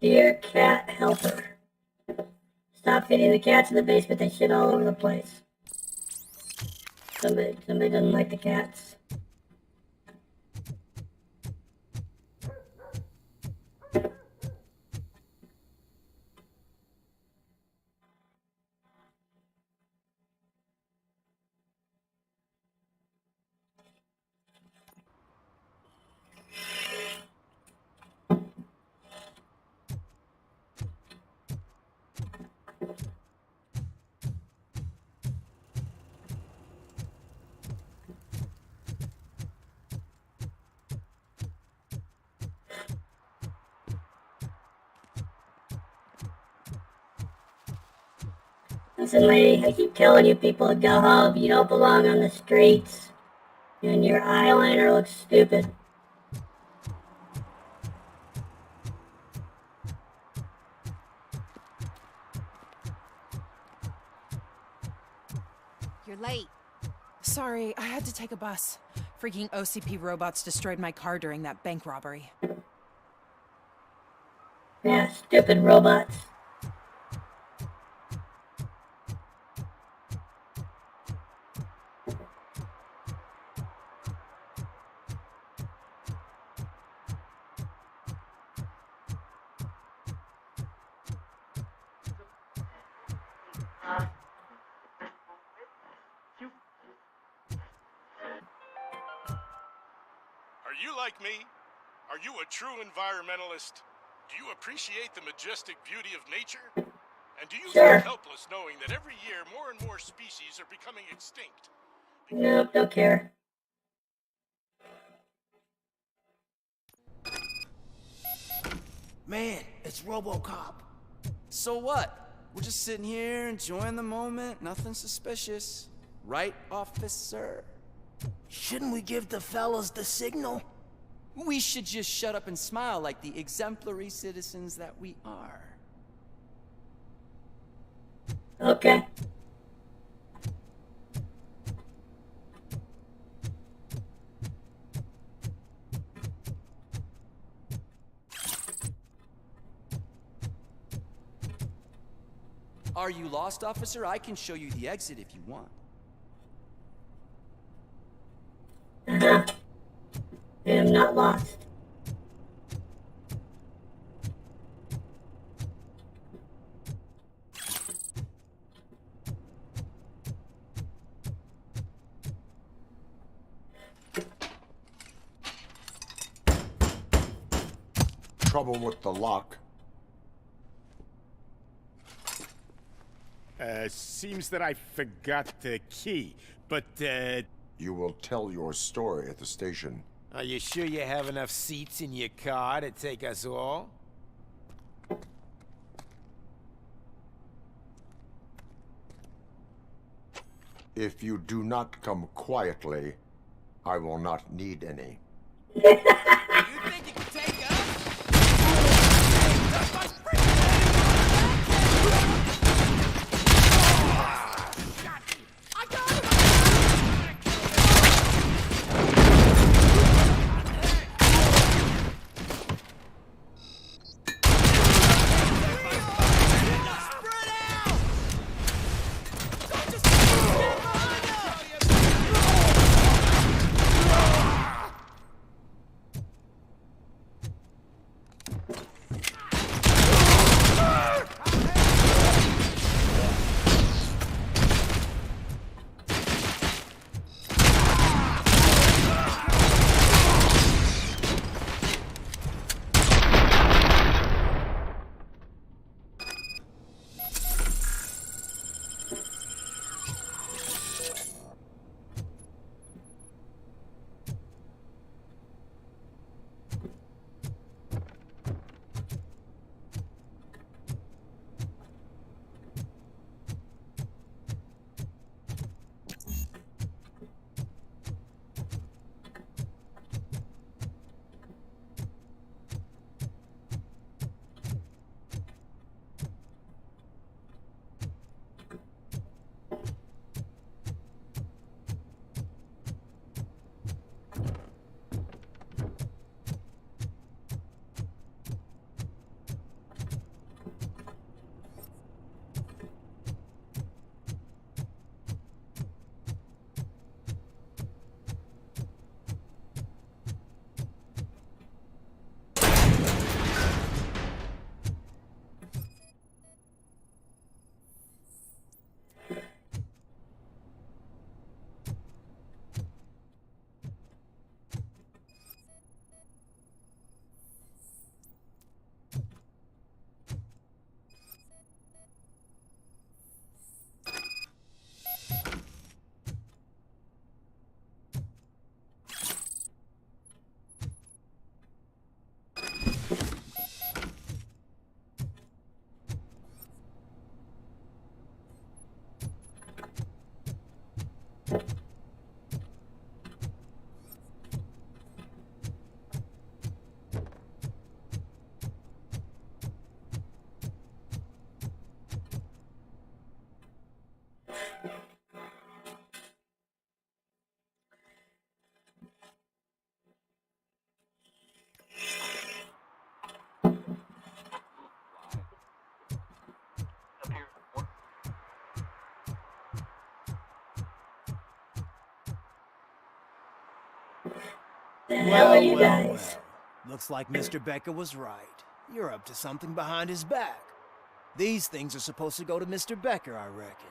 Dear cat helper. Stop feeding the cats in the basement, they shit all over the place. Somebody doesn't like the cats. Listen, lady, I keep telling you people to go home. You don't belong on the streets. And your eyeliner looks stupid. You're late. Sorry, I had to take a bus. freaking OCP robots destroyed my car during that bank robbery. Yeah, stupid robots. Are you like me? Are you a true environmentalist? Do you appreciate the majestic beauty of nature? And do you feel helpless knowing that every year more and more species are becoming extinct? Nope, don't care. Man, it's Robocop. So what? We're just sitting here enjoying the moment, nothing suspicious. Right, officer? Shouldn't we give the fellas the signal? We should just shut up and smile like the exemplary citizens that we are. Okay. Are you lost, officer? I can show you the exit if you want. I am not lost. Trouble with the lock. Seems that I forgot the key, but, You will tell your story at the station. Are you sure you have enough seats in your car to take us all? If you do not come quietly, I will not need any. You think you can take us? The hell are you guys? Looks like Mr. Becker was right. You're up to something behind his back. These things are supposed to go to Mr. Becker, I reckon.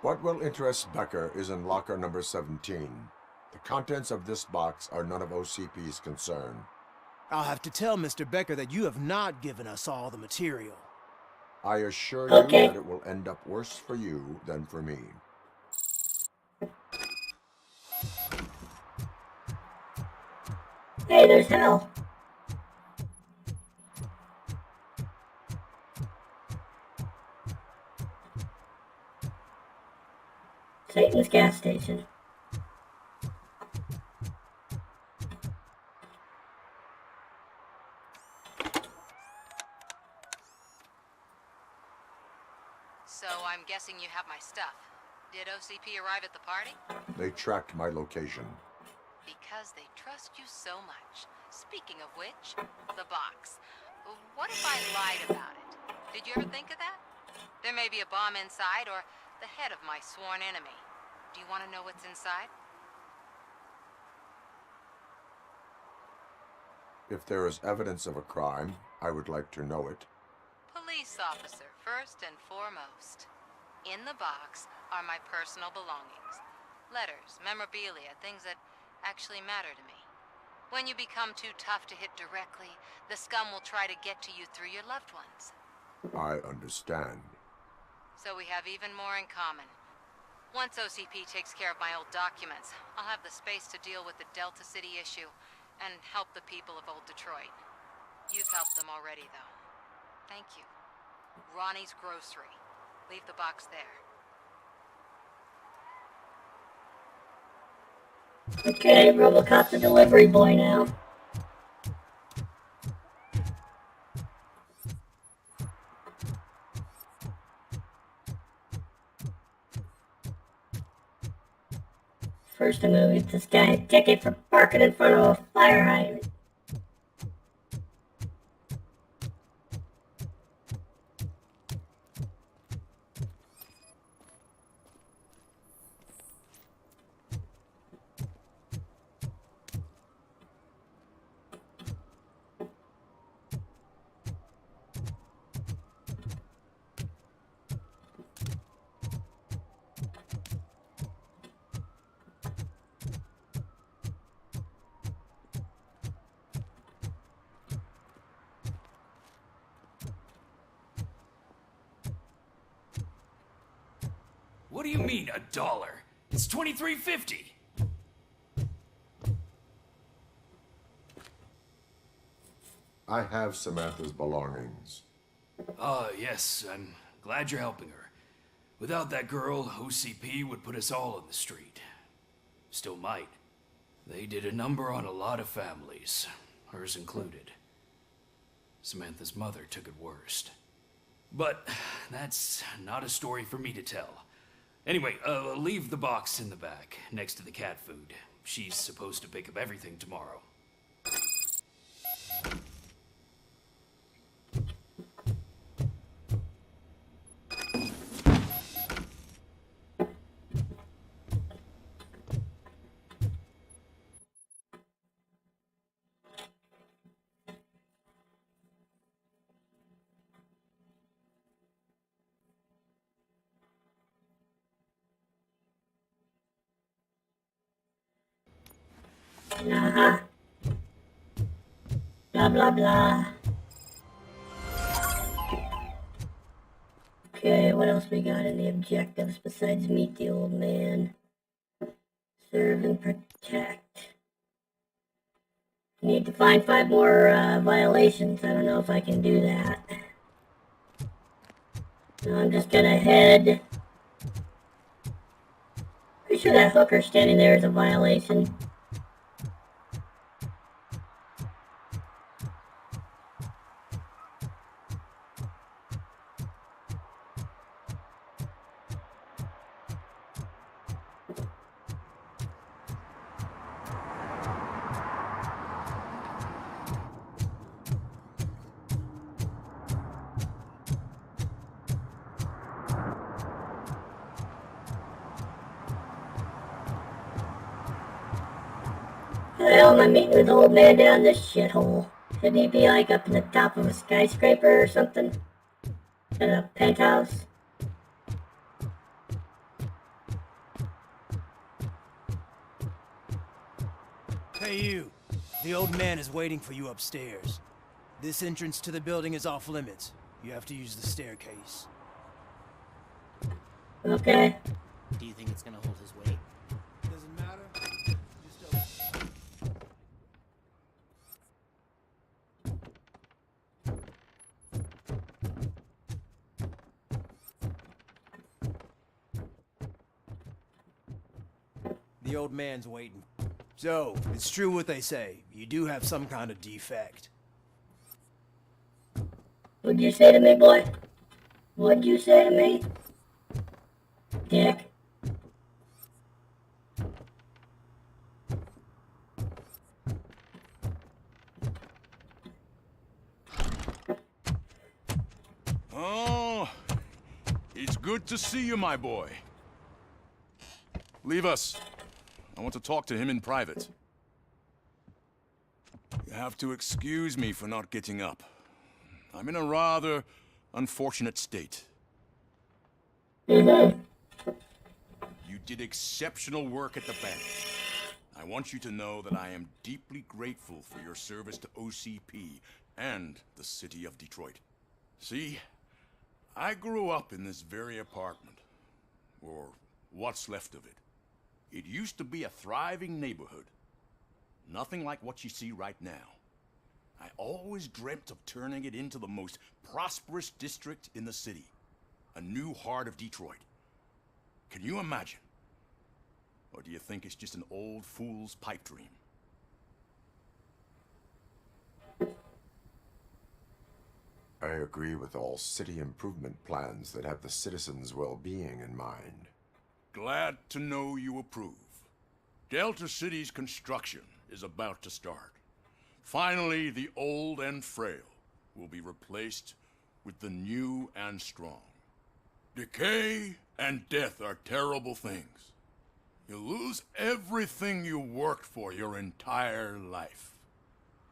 What will interest Becker is in locker number 17. The contents of this box are none of OCP's concern. I'll have to tell Mr. Becker that you have not given us all the material. I assure you that it will end up worse for you than for me. Hey, there's hell. Satan's gas station. So I'm guessing you have my stuff. Did OCP arrive at the party? They tracked my location. Because they trust you so much. Speaking of which, the box. What if I lied about it? Did you ever think of that? There may be a bomb inside or the head of my sworn enemy. Do you want to know what's inside? If there is evidence of a crime, I would like to know it. Police officer, first and foremost. In the box are my personal belongings. Letters, memorabilia, things that actually matter to me. When you become too tough to hit directly, the scum will try to get to you through your loved ones. I understand. So we have even more in common. Once OCP takes care of my old documents, I'll have the space to deal with the Delta City issue and help the people of Old Detroit. You've helped them already, though. Thank you. Ronnie's Grocery. Leave the box there. Okay, Robocop's a delivery boy now. First, I'm gonna get this guy a ticket for parking in front of a fire hydrant. What do you mean, $1? It's $23.50. I have Samantha's belongings. Yes, I'm glad you're helping her. Without that girl, OCP would put us all in the street. Still might. They did a number on a lot of families, hers included. Samantha's mother took it worst. But that's not a story for me to tell. Anyway, leave the box in the back, next to the cat food. She's supposed to pick up everything tomorrow. Uh-huh. Blah, blah, blah. Okay, what else we got in the objectives besides meet the old man? Serve and protect. Need to find 5 more violations. I don't know if I can do that. So I'm just gonna head. Pretty sure that hooker standing there is a violation. the hell am I meeting with the old man down this shithole? Shouldn't he be like up in the top of a skyscraper or something? In a penthouse? Hey you, the old man is waiting for you upstairs. This entrance to the building is off limits. You have to use the staircase. Okay. Do you think it's gonna hold his weight? Doesn't matter. The old man's waiting. So, it's true what they say. You do have some kind of defect. What'd you say to me, boy? What'd you say to me? Dick. Oh, it's good to see you, my boy. Leave us. I want to talk to him in private. You have to excuse me for not getting up. I'm in a rather unfortunate state. You did exceptional work at the bank. I want you to know that I am deeply grateful for your service to OCP and the city of Detroit. See, I grew up in this very apartment, or what's left of it. It used to be a thriving neighborhood. Nothing like what you see right now. I always dreamt of turning it into the most prosperous district in the city. A new heart of Detroit. Can you imagine? Or do you think it's just an old fool's pipe dream? I agree with all city improvement plans that have the citizens' well-being in mind. Glad to know you approve. Delta City's construction is about to start. Finally, the old and frail will be replaced with the new and strong. Decay and death are terrible things. You lose everything you worked for your entire life.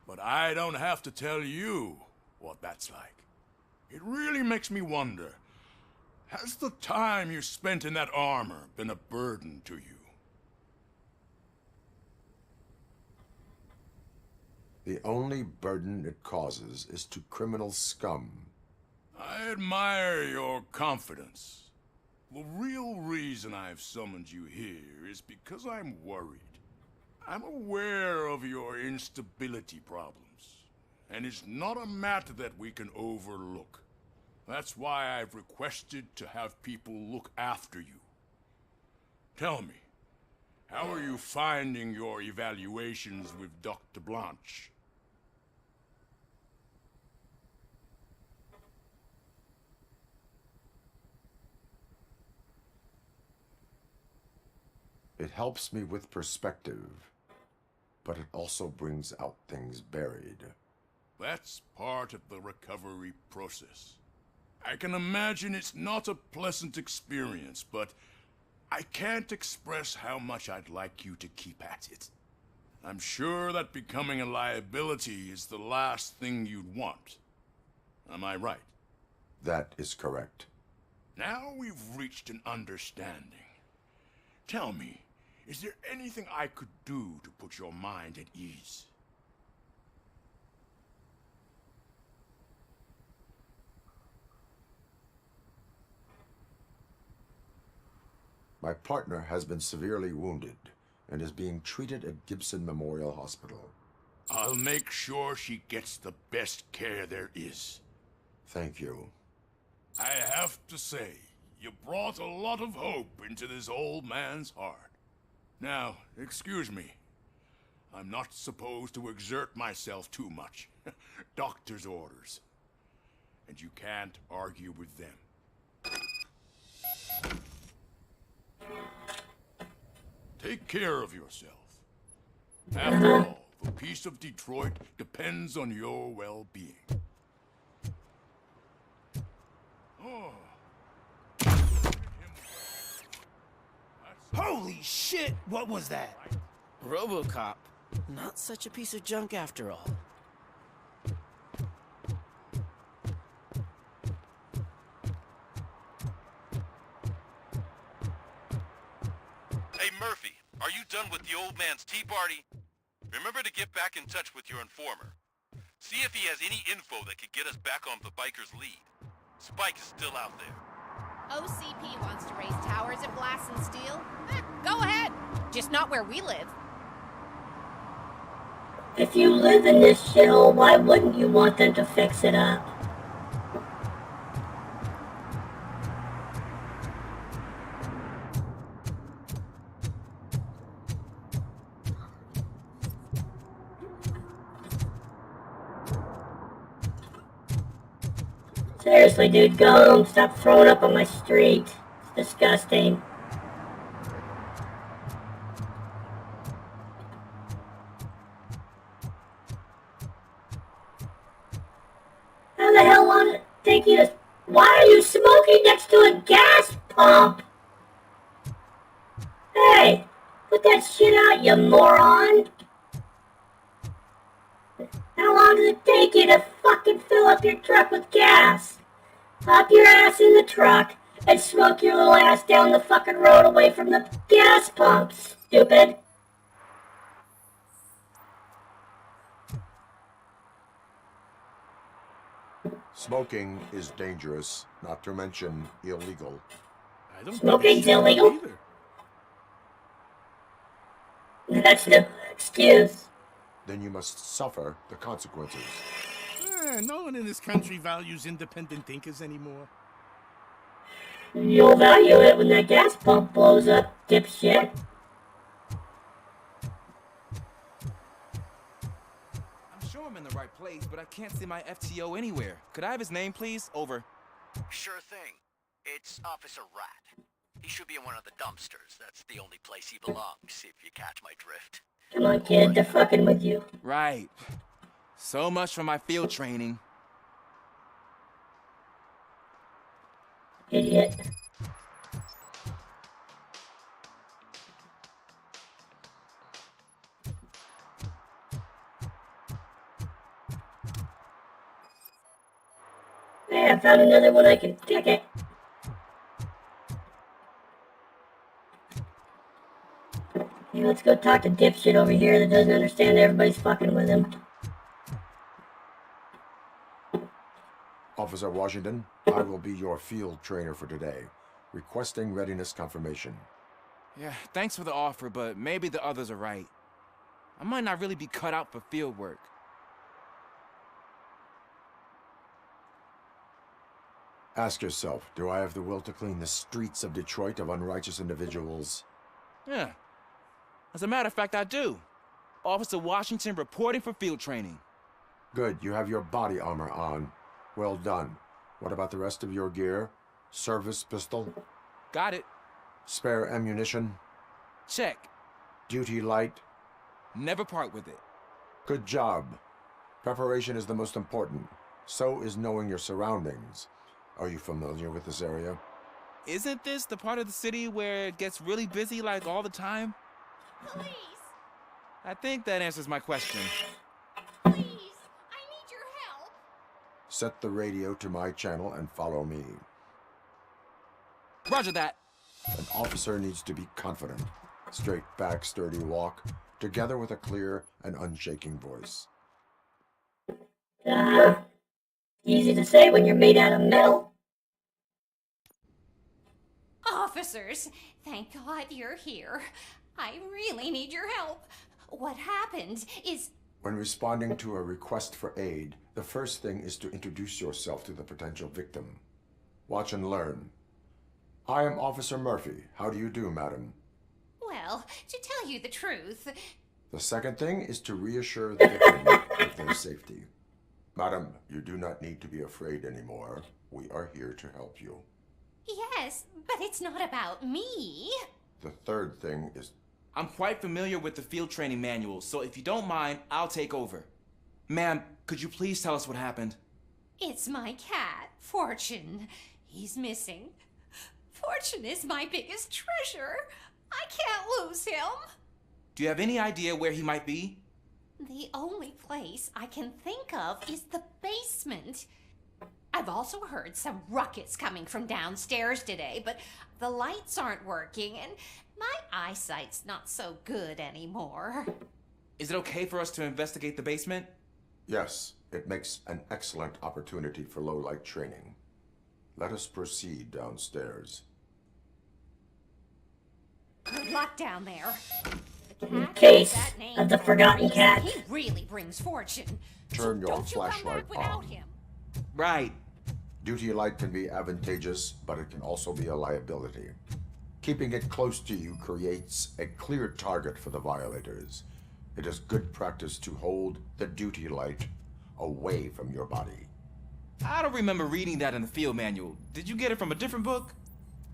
But I don't have to tell you what that's like. It really makes me wonder, has the time you spent in that armor been a burden to you? The only burden it causes is to criminal scum. I admire your confidence. The real reason I've summoned you here is because I'm worried. I'm aware of your instability problems, and it's not a matter that we can overlook. That's why I've requested to have people look after you. Tell me, how are you finding your evaluations with Dr. Blanche? It helps me with perspective, but it also brings out things buried. That's part of the recovery process. I can imagine it's not a pleasant experience, but I can't express how much I'd like you to keep at it. I'm sure that becoming a liability is the last thing you'd want. Am I right? That is correct. Now we've reached an understanding. Tell me, is there anything I could do to put your mind at ease? My partner has been severely wounded and is being treated at Gibson Memorial Hospital. I'll make sure she gets the best care there is. Thank you. I have to say, you brought a lot of hope into this old man's heart. Now, excuse me. I'm not supposed to exert myself too much. Doctor's orders. And you can't argue with them. Take care of yourself. After all, the peace of Detroit depends on your well-being. Oh. Holy shit! What was that? Robocop. Not such a piece of junk after all. Hey, Murphy, are you done with the old man's tea party? Remember to get back in touch with your informer. See if he has any info that could get us back on the biker's lead. Spike is still out there. OCP wants to raise towers at Glass and Steel? Go ahead. Just not where we live. If you live in this shithole, why wouldn't you want them to fix it up? Seriously, dude, go home. Stop throwing up on my street. It's disgusting. How the hell long did it take you to... Why are you smoking next to a gas pump? Hey, put that shit out, you moron. How long does it take you to fucking fill up your truck with gas? Hop your ass in the truck and smoke your little ass down the fucking road away from the gas pumps, stupid. Smoking is dangerous, not to mention illegal. I don't Smoking's illegal? That's no excuse. Then you must suffer the consequences. No one in this country values independent thinkers anymore. You'll value it when that gas pump blows up, dipshit. I'm sure I'm in the right place, but I can't see my FTO anywhere. Could I have his name, please? Over. Sure thing. It's Officer Rat. He should be in one of the dumpsters. That's the only place he belongs, if you catch my drift. Come on, kid, they're fucking with you. Right. So much for my field training. Idiot. Hey, I found another one I can take it. Hey, let's go talk to dipshit over here that doesn't understand that everybody's fucking with him. Officer Washington, I will be your field trainer for today. Requesting readiness confirmation. Yeah, thanks for the offer, but maybe the others are right. I might not really be cut out for field work. Ask yourself, do I have the will to clean the streets of Detroit of unrighteous individuals? Yeah. As a matter of fact, I do. Officer Washington reporting for field training. Good, you have your body armor on. Well done. What about the rest of your gear? Service pistol? Got it. Spare ammunition? Check. Duty light? Never part with it. Good job. Preparation is the most important. So is knowing your surroundings. Are you familiar with this area? Isn't this the part of the city where it gets really busy like all the time? Police! I think that answers my question. Please! I need your help! Set the radio to my channel and follow me. Roger that. An officer needs to be confident. Straight back, sturdy walk, together with a clear and unshaking voice. Easy to say when you're made out of metal. Officers, thank God you're here. I really need your help. What happened is... When responding to a request for aid, the first thing is to introduce yourself to the potential victim. Watch and learn. I am Officer Murphy. How do you do, madam? Well, to tell you the truth... The second thing is to reassure the victim of their safety. Madam, you do not need to be afraid anymore. We are here to help you. Yes, but it's not about me. The third thing is... I'm quite familiar with the field training manual, so if you don't mind, I'll take over. Ma'am, could you please tell us what happened? It's my cat, Fortune. He's missing. Fortune is my biggest treasure. I can't lose him. Do you have any idea where he might be? The only place I can think of is the basement. I've also heard some ruckus coming from downstairs today, but the lights aren't working and my eyesight's not so good anymore. Is it okay for us to investigate the basement? Yes, it makes an excellent opportunity for low-light training. Let us proceed downstairs. Good luck down there. The cat Case that name of the Forgotten Cat. He really brings fortune. Turn your Don't you come flashlight back without on. him. Right. Duty light can be advantageous, but it can also be a liability. Keeping it close to you creates a clear target for the violators. It is good practice to hold the duty light away from your body. I don't remember reading that in the field manual. Did you get it from a different book?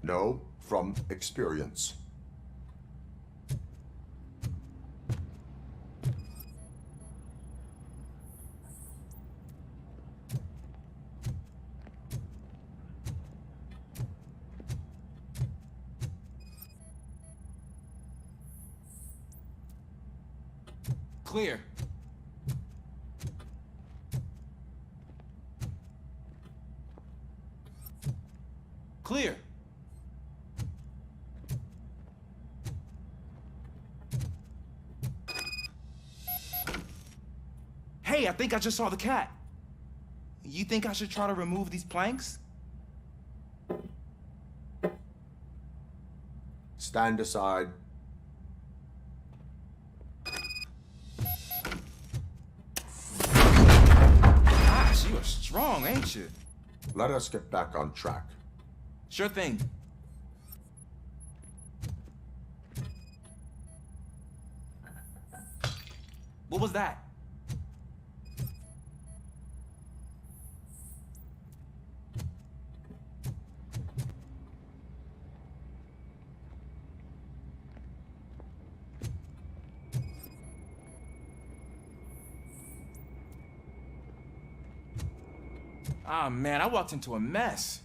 No, from experience. Clear. Clear. Hey, I think I just saw the cat. You think I should try to remove these planks? Stand aside. Gosh, you are strong, ain't you? Let us get back on track. Sure thing. What was that? Ah, man, I walked into a mess.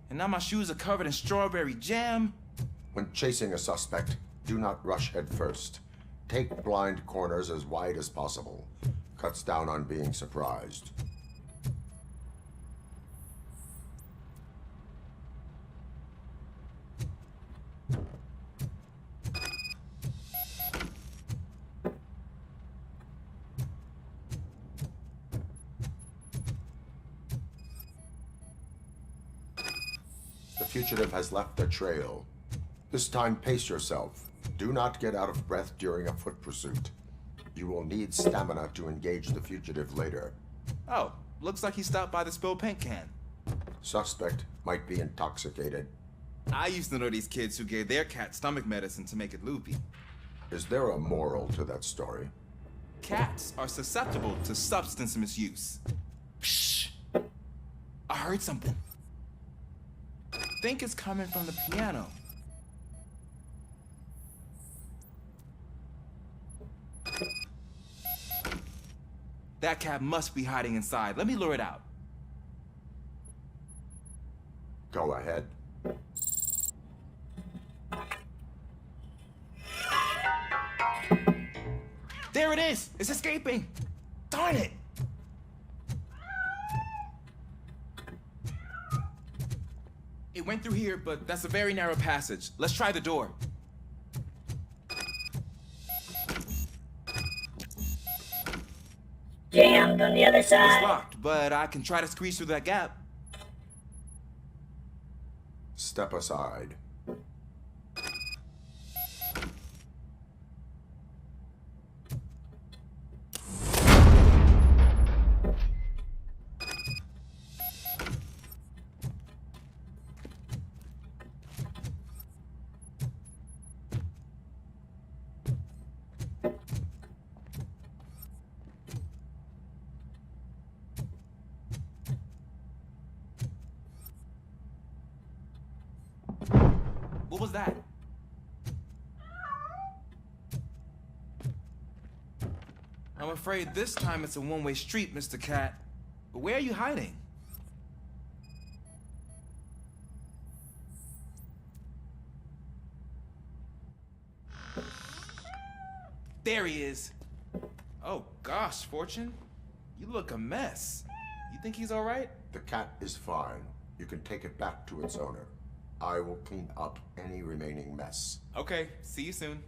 And now my shoes are covered in strawberry jam. When chasing a suspect, do not rush head first. Take blind corners as wide as possible. Cuts down on being surprised. The fugitive has left the trail. This time, pace yourself. Do not get out of breath during a foot pursuit. You will need stamina to engage the fugitive later. Oh, looks like he stopped by the spilled paint can. Suspect might be intoxicated. I used to know these kids who gave their cat stomach medicine to make it loopy. Is there a moral to that story? Cats are susceptible to substance misuse. Psh! I heard something. I think it's coming from the piano. That cat must be hiding inside. Let me lure it out. Go ahead. There it is! It's escaping! Darn it! It went through here, but that's a very narrow passage. Let's try the door. Jammed on the other side. It's locked, but I can try to squeeze through that gap. Step aside. What was that? I'm afraid this time it's a one-way street, Mr. Cat. But where are you hiding? There he is. Oh gosh, Fortune. You look a mess. You think he's all right? The cat is fine. You can take it back to its owner. I will clean up any remaining mess. Okay, see you soon.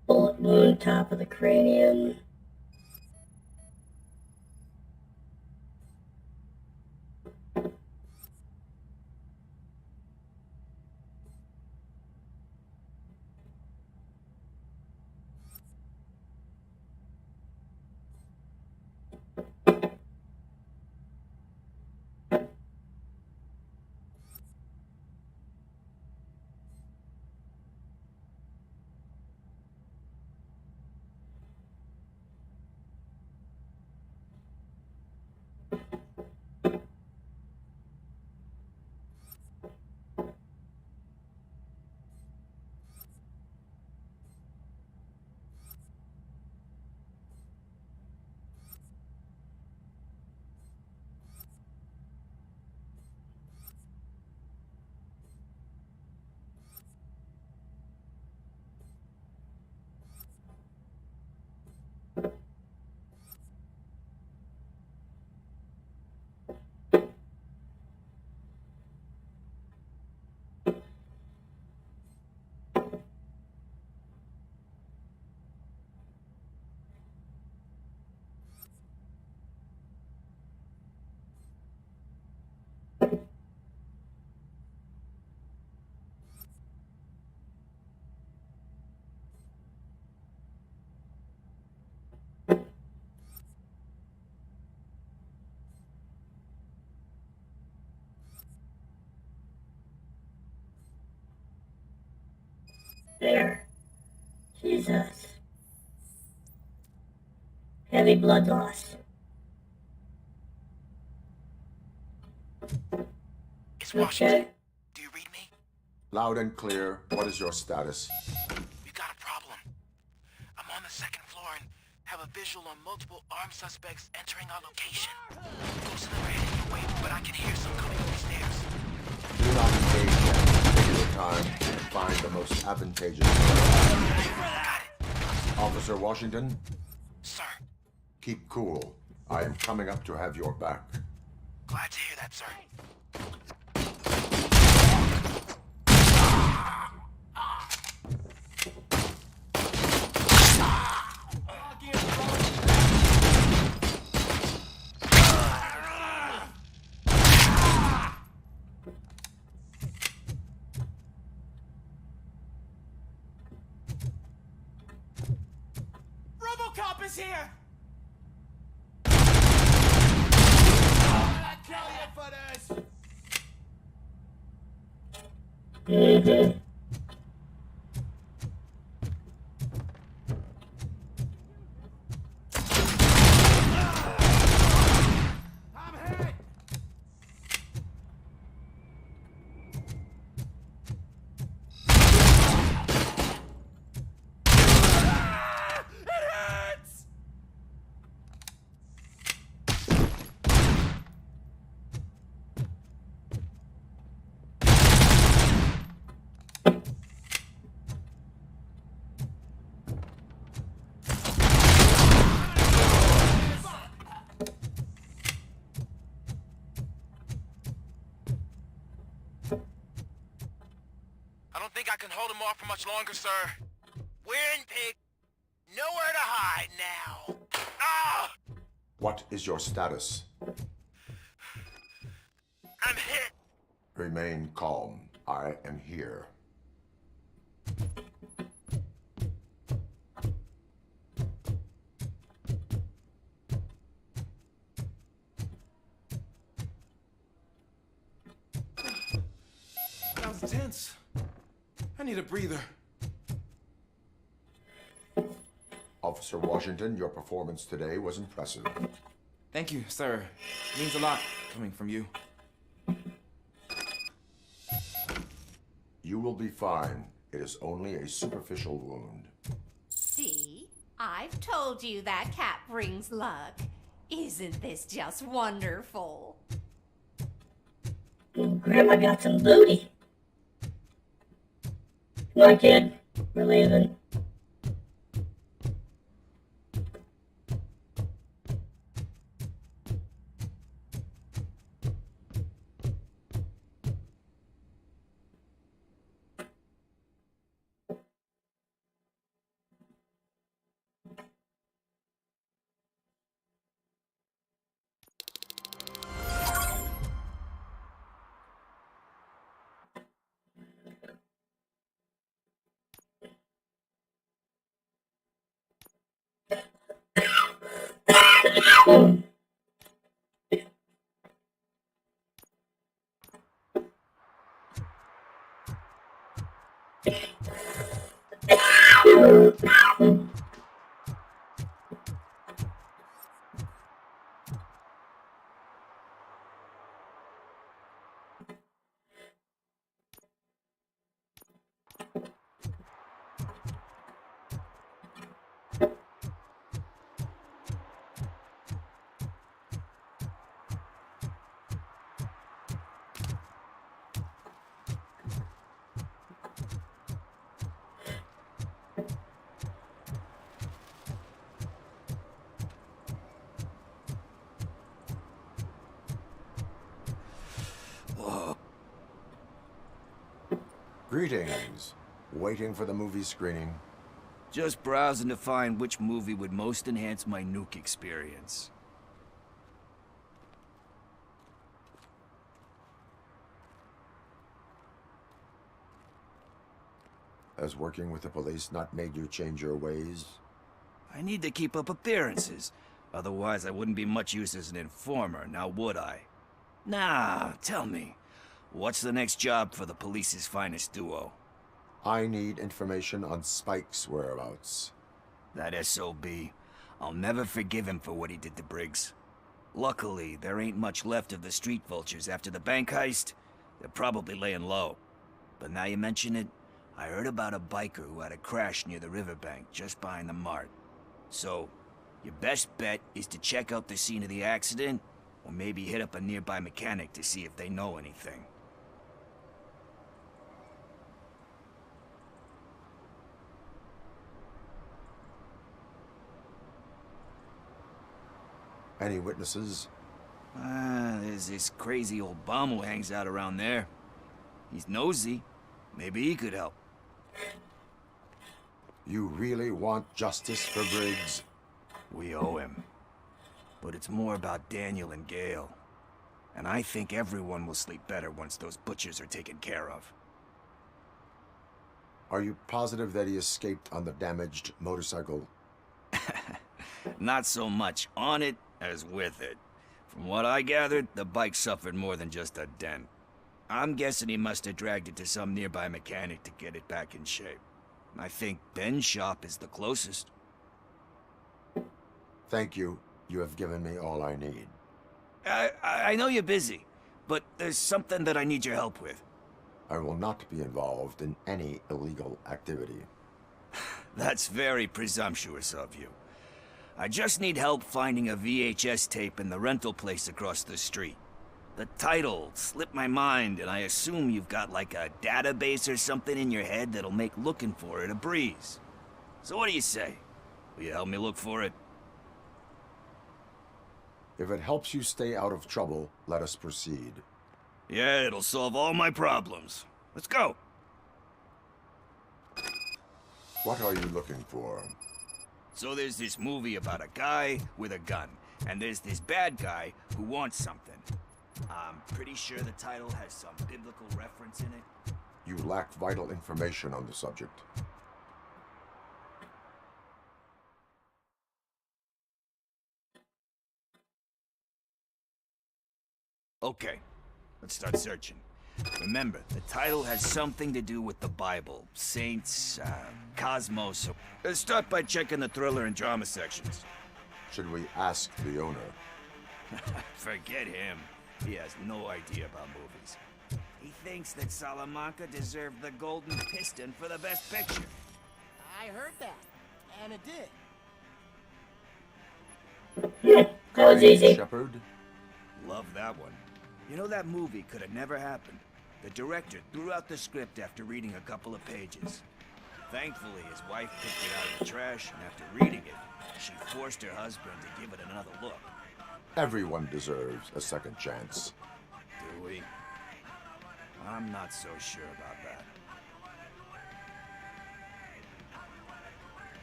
Bullet wound, top of the cranium. There. Jesus. Heavy blood loss. It's Washington. Okay. Do you read me? Loud and clear. What is your status? We got a problem. I'm on the second floor and have a visual on multiple armed suspects entering our location. Most of them are heading your way, but I can hear some coming up the stairs. Do not engage yet. Take your time and find the most advantageous. Got it. Officer Washington? Sir. Keep cool. I am coming up to have your back. Glad to hear that, sir. Robocop is here! I kill you for this! Mm-hmm. I don't think I can hold him off for much longer, sir. We're in, pig. Nowhere to hide now. Ah! What is your status? I'm hit. Remain calm. I am here. That was tense. I need a breather. Officer Washington, your performance today was impressive. Thank you, sir. It means a lot coming from you. You will be fine. It is only a superficial wound. See? I've told you that cat brings luck. Isn't this just wonderful? Grandma got some booty. Come on, kid. We're leaving. Greetings. Waiting for the movie screening? Just browsing to find which movie would most enhance my nuke experience. Has working with the police not made you change your ways? I need to keep up appearances. Otherwise, I wouldn't be much use as an informer, now would I? Nah, tell me. What's the next job for the police's finest duo? I need information on Spike's whereabouts. That SOB. I'll never forgive him for what he did to Briggs. Luckily, there ain't much left of the street vultures after the bank heist. They're probably laying low. But now you mention it, I heard about a biker who had a crash near the riverbank just behind the mart. So, your best bet is to check out the scene of the accident, or maybe hit up a nearby mechanic to see if they know anything. Any witnesses? There's this crazy old bum who hangs out around there. He's nosy. Maybe he could help. You really want justice for Briggs? We owe him. But it's more about Daniel and Gale. And I think everyone will sleep better once those butchers are taken care of. Are you positive that he escaped on the damaged motorcycle? Not so much on it as with it. From what I gathered, the bike suffered more than just a dent. I'm guessing he must have dragged it to some nearby mechanic to get it back in shape. I think Ben's shop is the closest. Thank you. You have given me all I need. I know you're busy, but there's something that I need your help with. I will not be involved in any illegal activity. That's very presumptuous of you. I just need help finding a VHS tape in the rental place across the street. The title slipped my mind, and I assume you've got like a database or something in your head that'll make looking for it a breeze. So what do you say? Will you help me look for it? If it helps you stay out of trouble, let us proceed. Yeah, it'll solve all my problems. Let's go. What are you looking for? So there's this movie about a guy with a gun, and there's this bad guy who wants something. I'm pretty sure the title has some biblical reference in it. You lack vital information on the subject. Okay, let's start searching. Remember, the title has something to do with the Bible, saints, cosmos. Let's start by checking the thriller and drama sections. Should we ask the owner? Forget him. He has no idea about movies. He thinks that Salamanca deserved the Golden Piston for the Best Picture. I heard that, and it did. That was easy. Shepherd? Love that one. You know, that movie could have never happened. The director threw out the script after reading a couple of pages. Thankfully, his wife picked it out of the trash, and after reading it, she forced her husband to give it another look. Everyone deserves a second chance. Do we? I'm not so sure about that.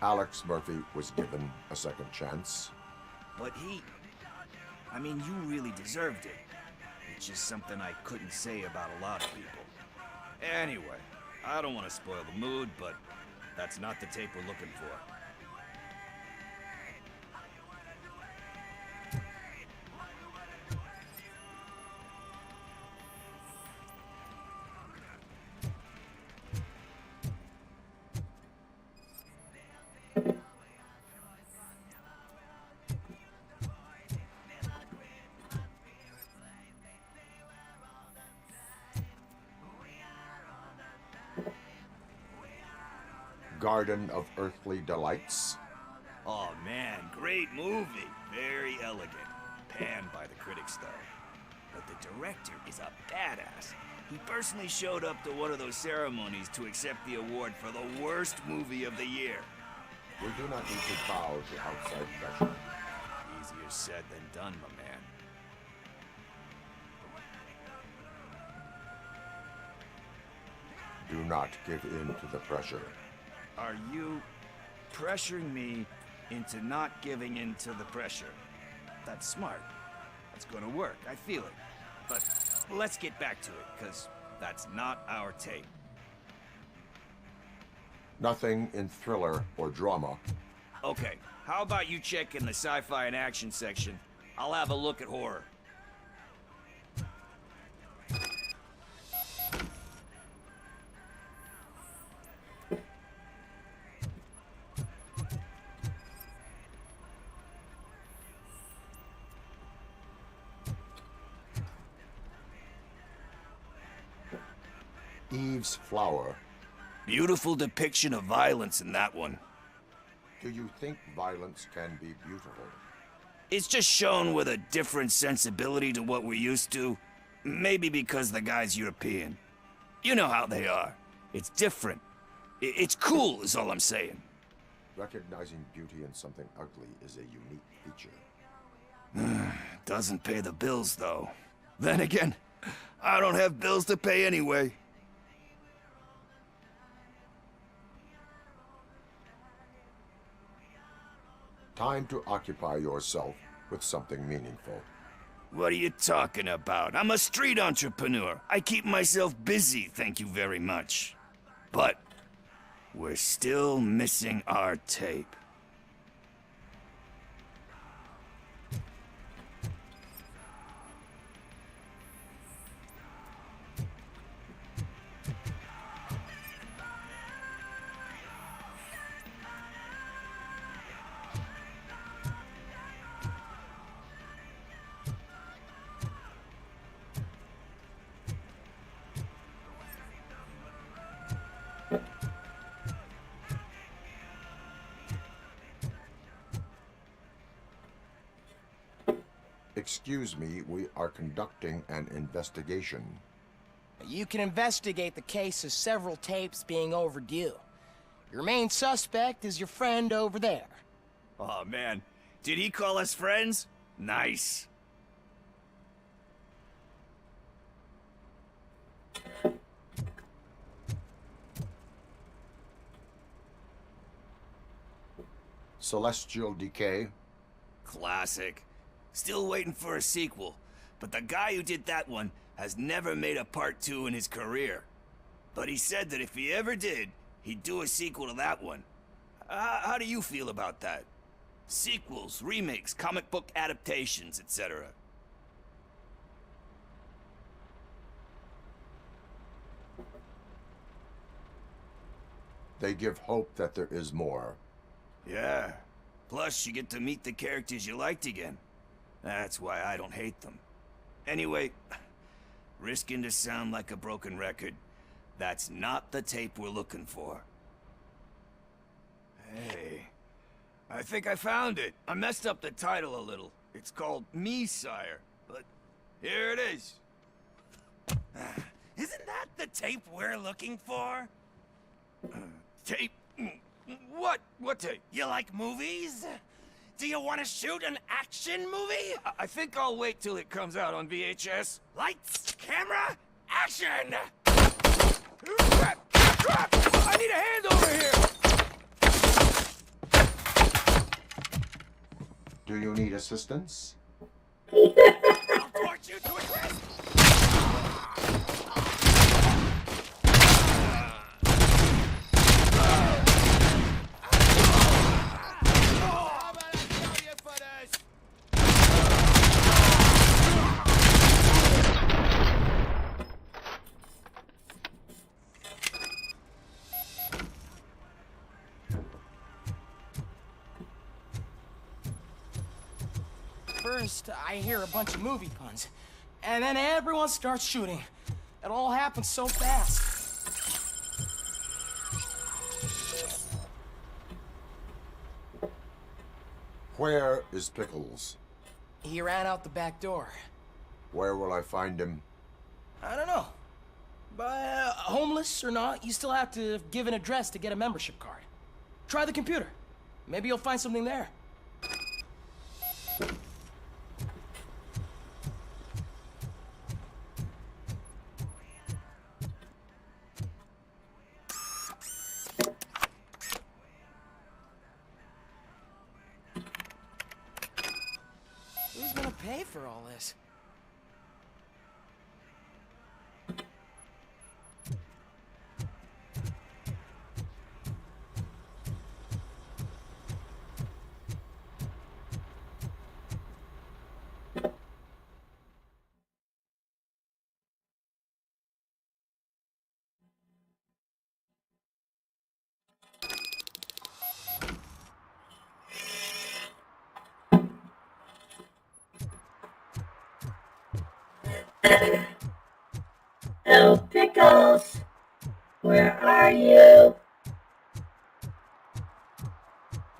Alex Murphy was given a second chance. But I mean, you really deserved it. It's just something I couldn't say about a lot of people. Anyway, I don't want to spoil the mood, but that's not the tape we're looking for. Garden of Earthly Delights. Oh man, great movie. Very elegant. Panned by the critics though. But the director is a badass. He personally showed up to one of those ceremonies to accept the award for the worst movie of the year. We do not need to bow to outside pressure. Easier said than done, my man. Do not give in to the pressure. Are you pressuring me into not giving in to the pressure? That's smart. That's gonna work. I feel it. But let's get back to it, because that's not our tape. Nothing in thriller or drama. Okay, how about you check in the sci-fi and action section? I'll have a look at horror. Eve's Flower. Beautiful depiction of violence in that one. Do you think violence can be beautiful? It's just shown with a different sensibility to what we're used to. Maybe because the guy's European. You know how they are. It's different. It's cool is all I'm saying. Recognizing beauty in something ugly is a unique feature. Doesn't pay the bills, though. Then again, I don't have bills to pay anyway. Time to occupy yourself with something meaningful. What are you talking about? I'm a street entrepreneur. I keep myself busy, thank you very much. But we're still missing our tape. Excuse me, we are conducting an investigation. You can investigate the case of several tapes being overdue. Your main suspect is your friend over there. Oh man, did he call us friends? Nice. Celestial Decay? Classic. Still waiting for a sequel, but the guy who did that one has never made a part 2 in his career. But he said that if he ever did, he'd do a sequel to that one. How do you feel about that? Sequels, remakes, comic book adaptations, etc. They give hope that there is more. Yeah. Plus, you get to meet the characters you liked again. That's why I don't hate them. Anyway, risking to sound like a broken record, that's not the tape we're looking for. Hey, I think I found it. I messed up the title a little. It's called Me, Sire, but here it is. Isn't that the tape we're looking for? Tape? What? What tape? You like movies? Do you want to shoot an action movie? I think I'll wait till it comes out on VHS. Lights, camera, action! Crap! I need a hand over here! Do you need assistance? I'll torch you to a crisp! First, I hear a bunch of movie puns, and then everyone starts shooting. It all happens so fast. Where is Pickles? He ran out the back door. Where will I find him? I don't know. But homeless or not, you still have to give an address to get a membership card. Try the computer. Maybe you'll find something there. Who's gonna pay for all this? Oh, Pickles! Where are you?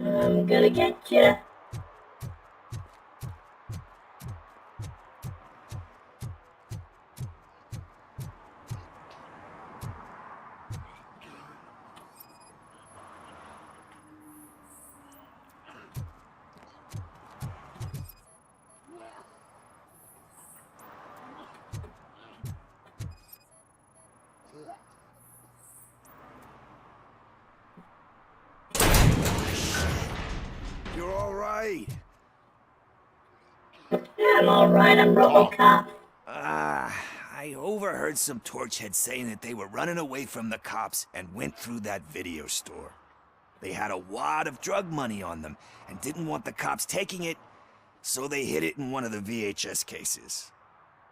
I'm gonna get you. You're all right. I'm alright, I'm Robocop. I overheard some torchheads saying that they were running away from the cops and went through that video store. They had a wad of drug money on them and didn't want the cops taking it, so they hid it in one of the VHS cases.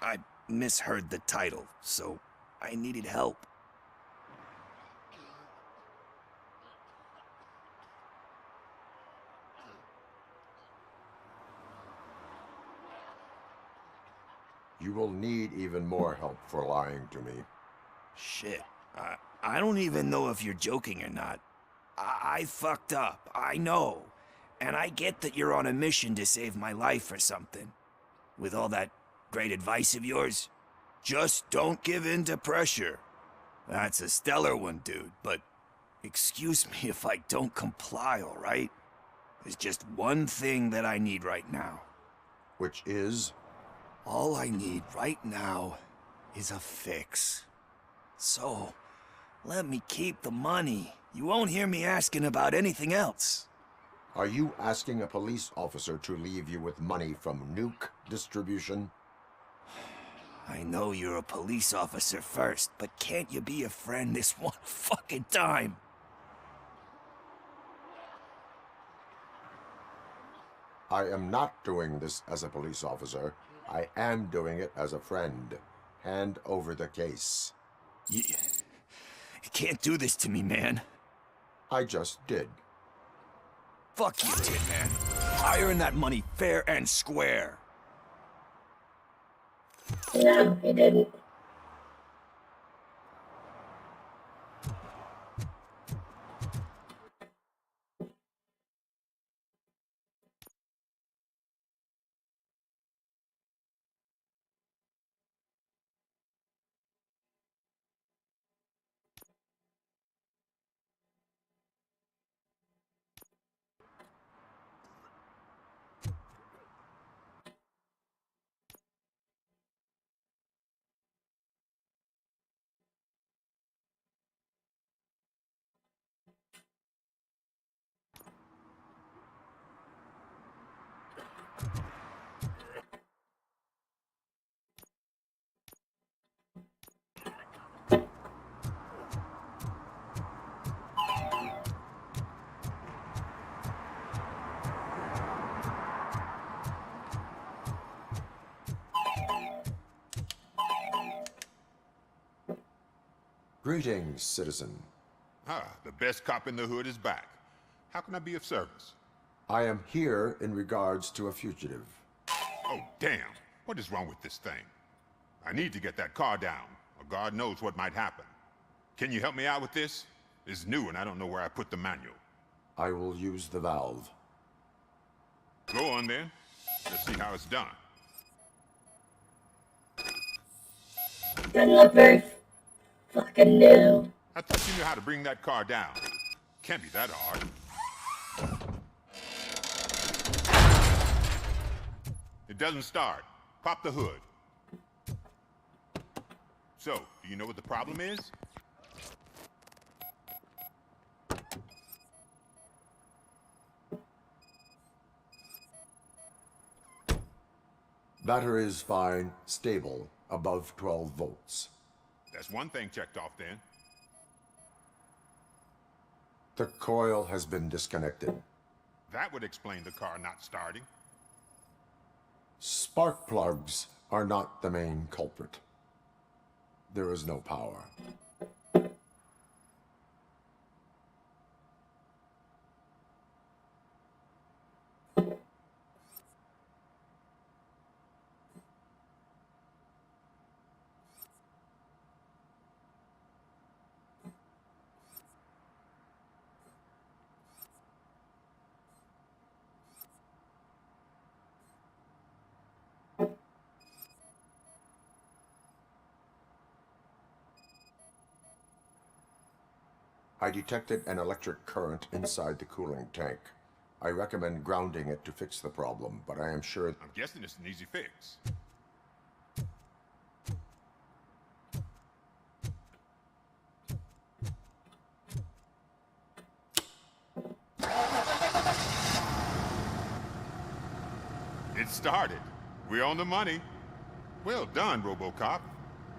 I misheard the title, so I needed help. You will need even more help for lying to me. Shit. I don't even know if you're joking or not. I fucked up, I know. And I get that you're on a mission to save my life or something. With all that great advice of yours, just don't give in to pressure. That's a stellar one, dude, but excuse me if I don't comply, all right? There's just one thing that I need right now. Which is? All I need right now is a fix. So, let me keep the money. You won't hear me asking about anything else. Are you asking a police officer to leave you with money from nuke distribution? I know you're a police officer first, but can't you be a friend this one fucking time? I am not doing this as a police officer. I am doing it as a friend. Hand over the case. You can't do this to me, man. I just did. Fuck you, Tin Man. I earned that money fair and square. No, he didn't. Greetings, citizen. Ah, the best cop in the hood is back. How can I be of service? I am here in regards to a fugitive. Oh, damn. What is wrong with this thing? I need to get that car down, or God knows what might happen. Can you help me out with this? It's new and I don't know where I put the manual. I will use the valve. Go on then. Let's see how it's done. Doesn't look very fucking new. I thought you knew how to bring that car down. Can't be that hard. It doesn't start. Pop the hood. So, do you know what the problem is? Battery is fine, stable, above 12 volts. That's one thing checked off then. The coil has been disconnected. That would explain the car not starting. Spark plugs are not the main culprit. There is no power. I detected an electric current inside the cooling tank. I recommend grounding it to fix the problem, but I am sure... I'm guessing it's an easy fix. It started. We're on the money. Well done, Robocop.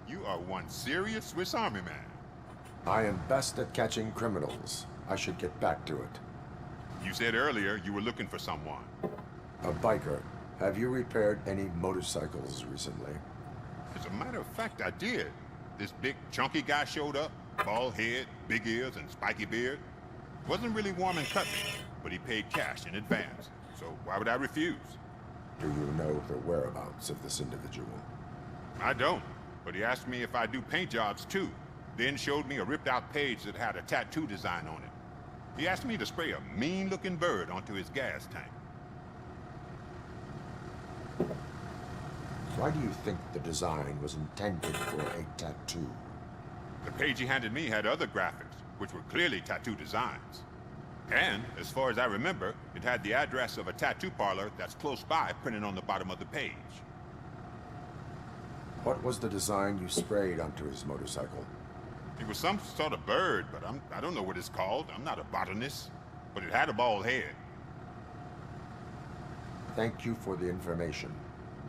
You are one serious Swiss Army man. I am best at catching criminals. I should get back to it. You said earlier you were looking for someone. A biker. Have you repaired any motorcycles recently? As a matter of fact, I did. This big, chunky guy showed up. Bald head, big ears, and spiky beard. Wasn't really warm and cut me, but he paid cash in advance. So why would I refuse? Do you know the whereabouts of this individual? I don't, but he asked me if I do paint jobs too. Then showed me a ripped-out page that had a tattoo design on it. He asked me to spray a mean-looking bird onto his gas tank. Why do you think the design was intended for a tattoo? The page he handed me had other graphics, which were clearly tattoo designs. And, as far as I remember, it had the address of a tattoo parlor that's close by printed on the bottom of the page. What was the design you sprayed onto his motorcycle? It was some sort of bird, but I don't know what it's called. I'm not a botanist. But it had a bald head. Thank you for the information.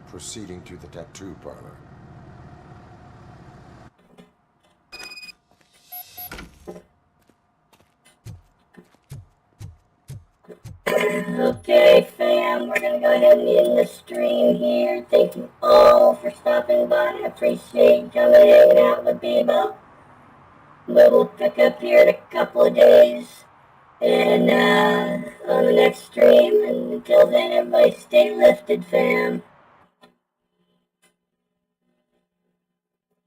Proceeding to the tattoo parlor. Okay, fam, we're gonna go ahead and end the stream here. Thank you all for stopping by. I appreciate you coming and hanging out with BEB0. But we'll pick up here in a couple of days and on the next stream. And until then, everybody stay lifted, fam.